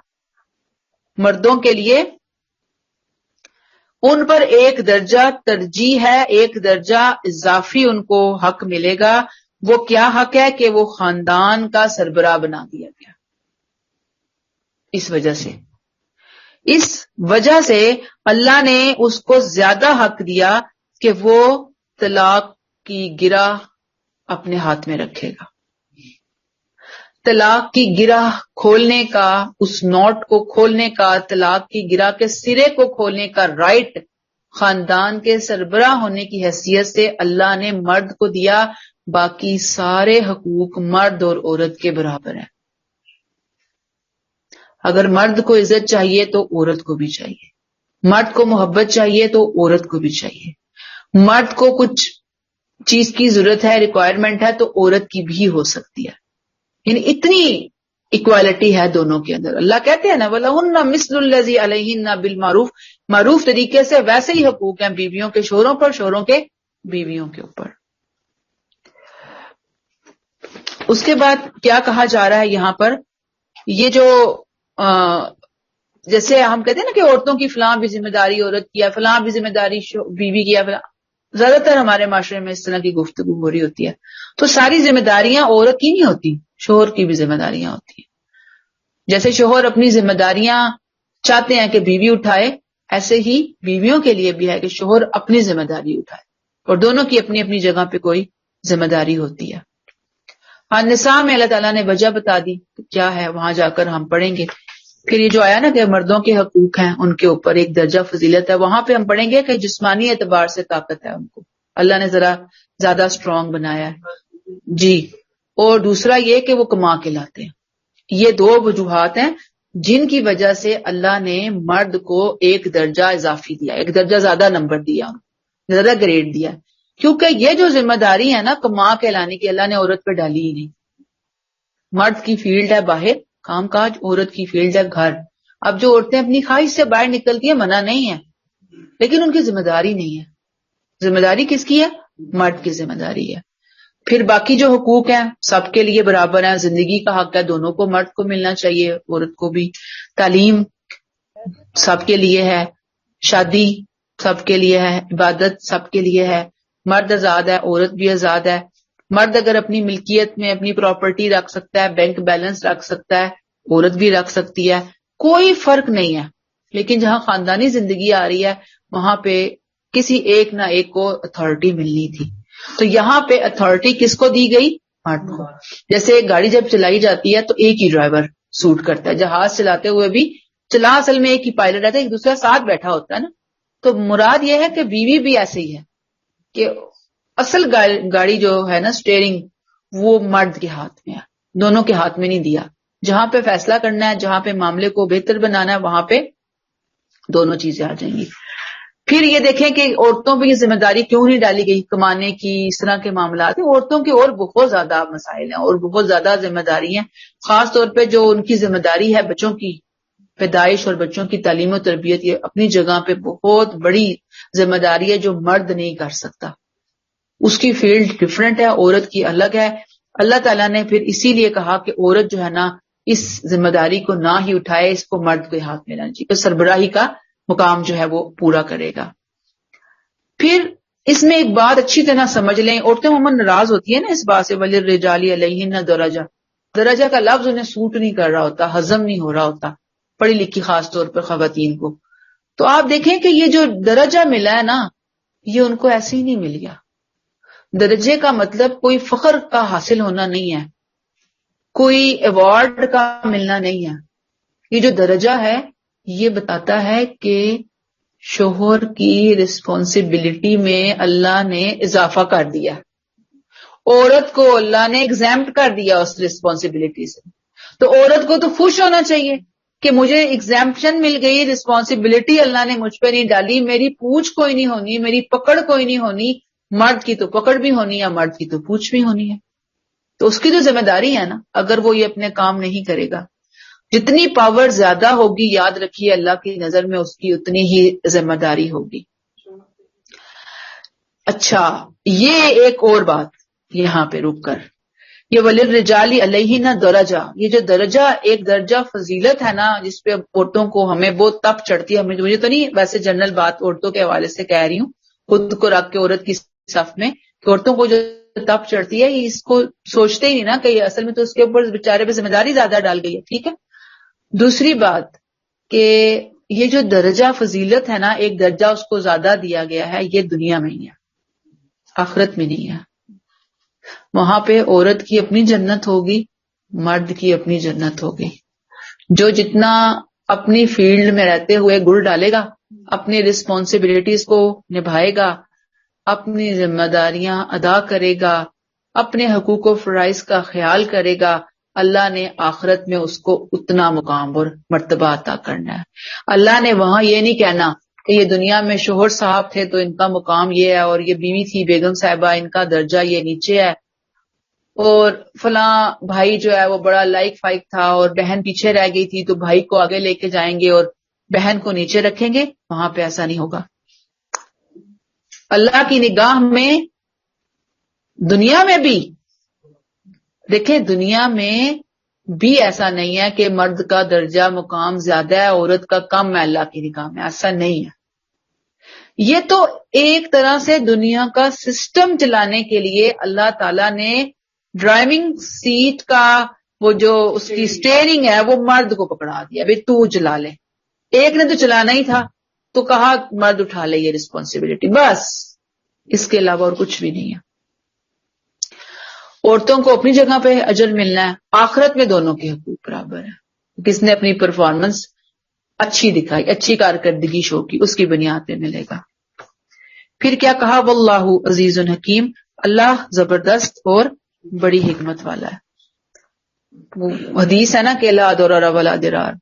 S1: مردوں کے لیے ان پر ایک درجہ ترجیح ہے، ایک درجہ اضافی ان کو حق ملے گا. وہ کیا حق ہے کہ وہ خاندان کا سربراہ بنا دیا گیا. اس وجہ سے اللہ نے اس کو زیادہ حق دیا کہ وہ طلاق کی گرہ اپنے ہاتھ میں رکھے گا. طلاق کی گرہ کھولنے کا، اس نوٹ کو کھولنے کا، طلاق کی گرہ کے سرے کو کھولنے کا رائٹ خاندان کے سربراہ ہونے کی حیثیت سے اللہ نے مرد کو دیا. باقی سارے حقوق مرد اور عورت کے برابر ہیں. اگر مرد کو عزت چاہیے تو عورت کو بھی چاہیے، مرد کو محبت چاہیے تو عورت کو بھی چاہیے، مرد کو کچھ چیز کی ضرورت ہے، ریکوائرمنٹ ہے تو عورت کی بھی ہو سکتی ہے. یعنی اتنی ایکوالٹی ہے دونوں کے اندر. اللہ کہتے ہیں نا وَلَهُنَّ مِثْلُ الَّذِي عَلَيْهِنَّ بِالْمَعْرُوفِ، معروف طریقے سے ویسے ہی حقوق ہیں بیویوں کے شوہروں پر، شوہروں کے بیویوں کے اوپر. اس کے بعد کیا کہا جا رہا ہے یہاں پر، یہ جو جیسے ہم کہتے ہیں نا کہ عورتوں کی فلاں بھی ذمہ داری عورت کی ہے، فلاں بھی ذمہ داری بیوی کی ہے، زیادہ تر ہمارے معاشرے میں اس طرح کی گفتگو ہو رہی ہوتی ہے. تو ساری ذمہ داریاں عورت کی نہیں ہوتی، شوہر کی بھی ذمہ داریاں ہوتی ہیں. جیسے شوہر اپنی ذمہ داریاں چاہتے ہیں کہ بیوی اٹھائے، ایسے ہی بیویوں کے لیے بھی ہے کہ شوہر اپنی ذمہ داری اٹھائے، اور دونوں کی اپنی اپنی جگہ پہ کوئی ذمہ داری ہوتی ہے. النساء میں اللہ تعالیٰ نے وجہ بتا دی کیا ہے، وہاں جا کر ہم پڑھیں گے. پھر یہ جو آیا نا کہ مردوں کے حقوق ہیں ان کے اوپر ایک درجہ فضیلت ہے، وہاں پہ ہم پڑھیں گے کہ جسمانی اعتبار سے طاقت ہے ان کو، اللہ نے ذرا زیادہ اسٹرانگ بنایا ہے جی. اور دوسرا یہ کہ وہ کما کے لاتے ہیں. یہ دو وجوہات ہیں جن کی وجہ سے اللہ نے مرد کو ایک درجہ اضافی دیا، ایک درجہ زیادہ نمبر دیا، زیادہ گریڈ دیا. کیونکہ یہ جو ذمہ داری ہے نا کما کے لانے کی، اللہ نے عورت پہ ڈالی ہی نہیں. مرد کی فیلڈ ہے باہر کام کاج، عورت کی فیلڈ ہے گھر. اب جو عورتیں اپنی خواہش سے باہر نکلتی ہیں منع نہیں ہے، لیکن ان کی ذمہ داری نہیں ہے. ذمہ داری کس کی ہے؟ مرد کی ذمہ داری ہے. پھر باقی جو حقوق ہیں سب کے لیے برابر ہیں. زندگی کا حق ہے دونوں کو، مرد کو ملنا چاہیے عورت کو بھی. تعلیم سب کے لیے ہے، شادی سب کے لیے ہے، عبادت سب کے لیے ہے. مرد آزاد ہے، عورت بھی آزاد ہے. مرد اگر اپنی ملکیت میں اپنی پراپرٹی رکھ سکتا ہے، بینک بیلنس رکھ سکتا ہے، عورت بھی رکھ سکتی ہے، کوئی فرق نہیں ہے. لیکن جہاں خاندانی زندگی آ رہی ہے وہاں پہ کسی ایک نہ ایک کو اتھارٹی ملنی تھی. تو یہاں پہ اتھارٹی کس کو دی گئی؟ مرد کو. جیسے گاڑی جب چلائی جاتی ہے تو ایک ہی ڈرائیور سوٹ کرتا ہے، جہاز چلاتے ہوئے بھی چلا اصل میں ایک ہی پائلٹ رہتا ہے، ایک دوسرا ساتھ بیٹھا ہوتا ہے نا. تو مراد یہ ہے کہ بیوی بھی ایسے ہی ہے کہ اصل گاڑی جو ہے نا سٹیئرنگ وہ مرد کے ہاتھ میں ہے، دونوں کے ہاتھ میں نہیں دیا. جہاں پہ فیصلہ کرنا ہے، جہاں پہ معاملے کو بہتر بنانا ہے، وہاں پہ دونوں چیزیں آ جائیں گی. پھر یہ دیکھیں کہ عورتوں پہ یہ ذمہ داری کیوں نہیں ڈالی گئی کمانے کی، اس طرح کے معاملات ہیں. عورتوں کی اور بہت زیادہ مسائل ہیں اور بہت زیادہ ذمہ داری ہیں، خاص طور پہ جو ان کی ذمہ داری ہے بچوں کی پیدائش اور بچوں کی تعلیم و تربیت. یہ اپنی جگہ پہ بہت بڑی ذمہ داری ہے جو مرد نہیں کر سکتا. اس کی فیلڈ ڈفرینٹ ہے، عورت کی الگ ہے. اللہ تعالیٰ نے پھر اسی لیے کہا کہ عورت جو ہے نا اس ذمہ داری کو نہ ہی اٹھائے، اس کو مرد کے ہاتھ میں لینا چاہیے، تو سربراہی کا مقام جو ہے وہ پورا کرے گا. پھر اس میں ایک بات اچھی طرح سمجھ لیں، عورتیں عموماً ناراض ہوتی ہیں نا اس بات سے، وَلِلرِّجَالِ عَلَيْهِنَّ دَرَجَةٌ. درجہ کا لفظ انہیں سوٹ نہیں کر رہا ہوتا، ہضم نہیں ہو رہا ہوتا پڑھی لکھی خاص طور پر خواتین کو. تو آپ دیکھیں کہ یہ جو درجہ ملا ہے نا یہ ان کو ایسے ہی نہیں مل گیا. درجے کا مطلب کوئی فخر کا حاصل ہونا نہیں ہے، کوئی ایوارڈ کا ملنا نہیں ہے. یہ جو درجہ ہے یہ بتاتا ہے کہ شوہر کی رسپانسبلٹی میں اللہ نے اضافہ کر دیا، عورت کو اللہ نے ایگزیمپٹ کر دیا اس رسپانسبلٹی سے. تو عورت کو تو خوش ہونا چاہیے کہ مجھے ایگزیمپشن مل گئی، رسپانسبلٹی اللہ نے مجھ پہ نہیں ڈالی، میری پوچھ کوئی نہیں ہونی، میری پکڑ کوئی نہیں ہونی. مرد کی تو پکڑ بھی ہونی ہے، مرد کی تو پوچھ بھی ہونی ہے. تو اس کی تو ذمہ داری ہے نا اگر وہ یہ اپنے کام نہیں کرے گا. جتنی پاور زیادہ ہوگی یاد رکھیے اللہ کی نظر میں اس کی اتنی ہی ذمہ داری ہوگی. اچھا یہ ایک اور بات یہاں پہ رک کر، یہ وَلِلرِّجَالِ عَلَيْهِنَّ دَرَجَةٌ، یہ جو درجہ ایک درجہ فضیلت ہے نا جس پہ عورتوں کو ہمیں بہت تپ چڑھتی ہے. مجھے تو نہیں، ویسے جنرل بات عورتوں کے حوالے سے کہہ رہی ہوں، خود کو رکھ کے عورت کی صف میں، کہ عورتوں کو جو تپ چڑھتی ہے اس کو سوچتے ہی نہیں نا کہ اصل میں تو اس کے اوپر بیچارے پہ ذمہ داری زیادہ ڈال گئی ہے. ٹھیک ہے. دوسری بات کہ یہ جو درجہ فضیلت ہے نا ایک درجہ اس کو زیادہ دیا گیا ہے، یہ دنیا میں ہی ہے، آخرت میں نہیں ہے. وہاں پہ عورت کی اپنی جنت ہوگی، مرد کی اپنی جنت ہوگی. جو جتنا اپنی فیلڈ میں رہتے ہوئے گڑ ڈالے گا، اپنی رسپانسبلٹیز کو نبھائے گا، اپنی ذمہ داریاں ادا کرے گا، اپنے حقوق و فرائض کا خیال کرے گا، اللہ نے آخرت میں اس کو اتنا مقام اور مرتبہ عطا کرنا ہے. اللہ نے وہاں یہ نہیں کہنا کہ یہ دنیا میں شوہر صاحب تھے تو ان کا مقام یہ ہے، اور یہ بیوی تھی بیگم صاحبہ ان کا درجہ یہ نیچے ہے، اور فلاں بھائی جو ہے وہ بڑا لائق فائق تھا اور بہن پیچھے رہ گئی تھی تو بھائی کو آگے لے کے جائیں گے اور بہن کو نیچے رکھیں گے. وہاں پہ ایسا نہیں ہوگا. اللہ کی نگاہ میں دنیا میں بھی دیکھیں، دنیا میں بھی ایسا نہیں ہے کہ مرد کا درجہ مقام زیادہ ہے عورت کا کم ہے. اللہ کی نگاہ میں ایسا نہیں ہے. یہ تو ایک طرح سے دنیا کا سسٹم چلانے کے لیے اللہ تعالیٰ نے ڈرائیونگ سیٹ کا وہ جو اس کی سٹیئرنگ ہے وہ مرد کو پکڑا دیا، بھئی تو چلا لے. ایک نے تو چلانا ہی تھا تو کہا مرد اٹھا لے یہ رسپانسبلٹی، بس اس کے علاوہ اور کچھ بھی نہیں ہے. عورتوں کو اپنی جگہ پہ اجر ملنا ہے، آخرت میں دونوں کے حقوق برابر ہیں. کس نے اپنی پرفارمنس اچھی دکھائی، اچھی کارکردگی شو کی، اس کی بنیاد پہ ملے گا. پھر کیا کہا، واللہ عزیز حکیم، اللہ زبردست اور بڑی حکمت والا ہے. حدیث ہے نا کہ لا ضرر ولا ضرار،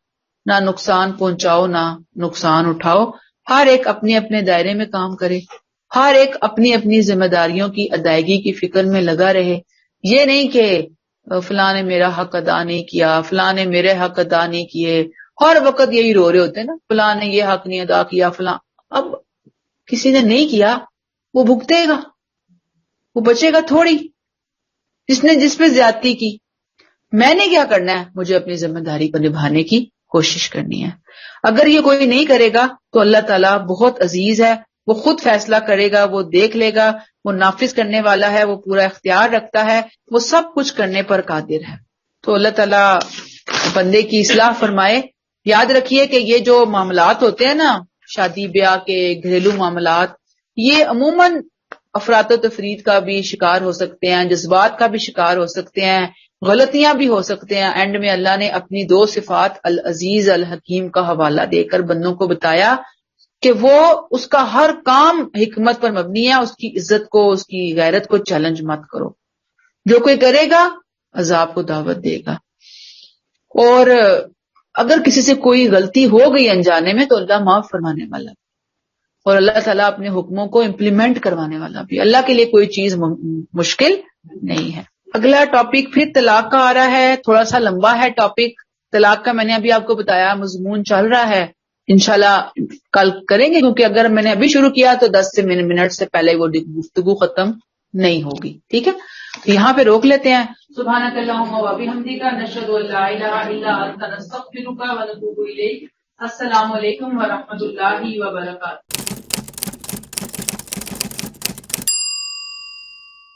S1: نہ نقصان پہنچاؤ نہ نقصان اٹھاؤ. ہر ایک اپنے اپنے دائرے میں کام کرے، ہر ایک اپنی اپنی ذمہ داریوں کی ادائیگی کی فکر میں لگا رہے. یہ نہیں کہ فلاں نے میرا حق ادا نہیں کیا، فلاں نے میرے حق ادا نہیں کیے. ہر وقت یہی رو رہے ہوتے ہیں نا، فلاں نے یہ حق نہیں ادا کیا، فلاں. اب کسی نے نہیں کیا وہ بھگتے گا، وہ بچے گا تھوڑی. جس پہ زیادتی کی، میں نے کیا کرنا ہے، مجھے اپنی ذمہ داری کو نبھانے کی کوشش کرنی ہے. اگر یہ کوئی نہیں کرے گا تو اللہ تعالیٰ بہت عزیز ہے، وہ خود فیصلہ کرے گا، وہ دیکھ لے گا، وہ نافذ کرنے والا ہے، وہ پورا اختیار رکھتا ہے، وہ سب کچھ کرنے پر قادر ہے. تو اللہ تعالیٰ بندے کی اصلاح فرمائے. یاد رکھیے کہ یہ جو معاملات ہوتے ہیں نا، شادی بیاہ کے گھریلو معاملات، یہ عموماً افراد و تفرید کا بھی شکار ہو سکتے ہیں، جذبات کا بھی شکار ہو سکتے ہیں، غلطیاں بھی ہو سکتے ہیں. اینڈ میں اللہ نے اپنی 2 صفات العزیز الحکیم کا حوالہ دے کر بندوں کو بتایا کہ وہ اس کا ہر کام حکمت پر مبنی ہے. اس کی عزت کو، اس کی غیرت کو چیلنج مت کرو. جو کوئی کرے گا عذاب کو دعوت دے گا. اور اگر کسی سے کوئی غلطی ہو گئی انجانے میں تو اللہ معاف فرمانے والا، اور اللہ تعالیٰ اپنے حکموں کو امپلیمنٹ کروانے والا بھی. اللہ کے لیے کوئی چیز مشکل نہیں ہے. اگلا ٹاپک پھر طلاق کا آ رہا ہے. تھوڑا سا لمبا ہے ٹاپک طلاق کا. میں نے ابھی آپ کو بتایا مضمون چل رہا ہے. انشاءاللہ کل کریں گے، کیونکہ اگر میں نے ابھی شروع کیا تو 10 منٹ سے پہلے وہ گفتگو ختم نہیں ہوگی. ٹھیک ہے، تو یہاں پہ روک لیتے ہیں. سبحانک اللہم و بحمدک نشہد ان لا الہ الا انت نستغفرک و نتوب الیک. السلام علیکم ورحمۃ اللہ وبرکاتہ.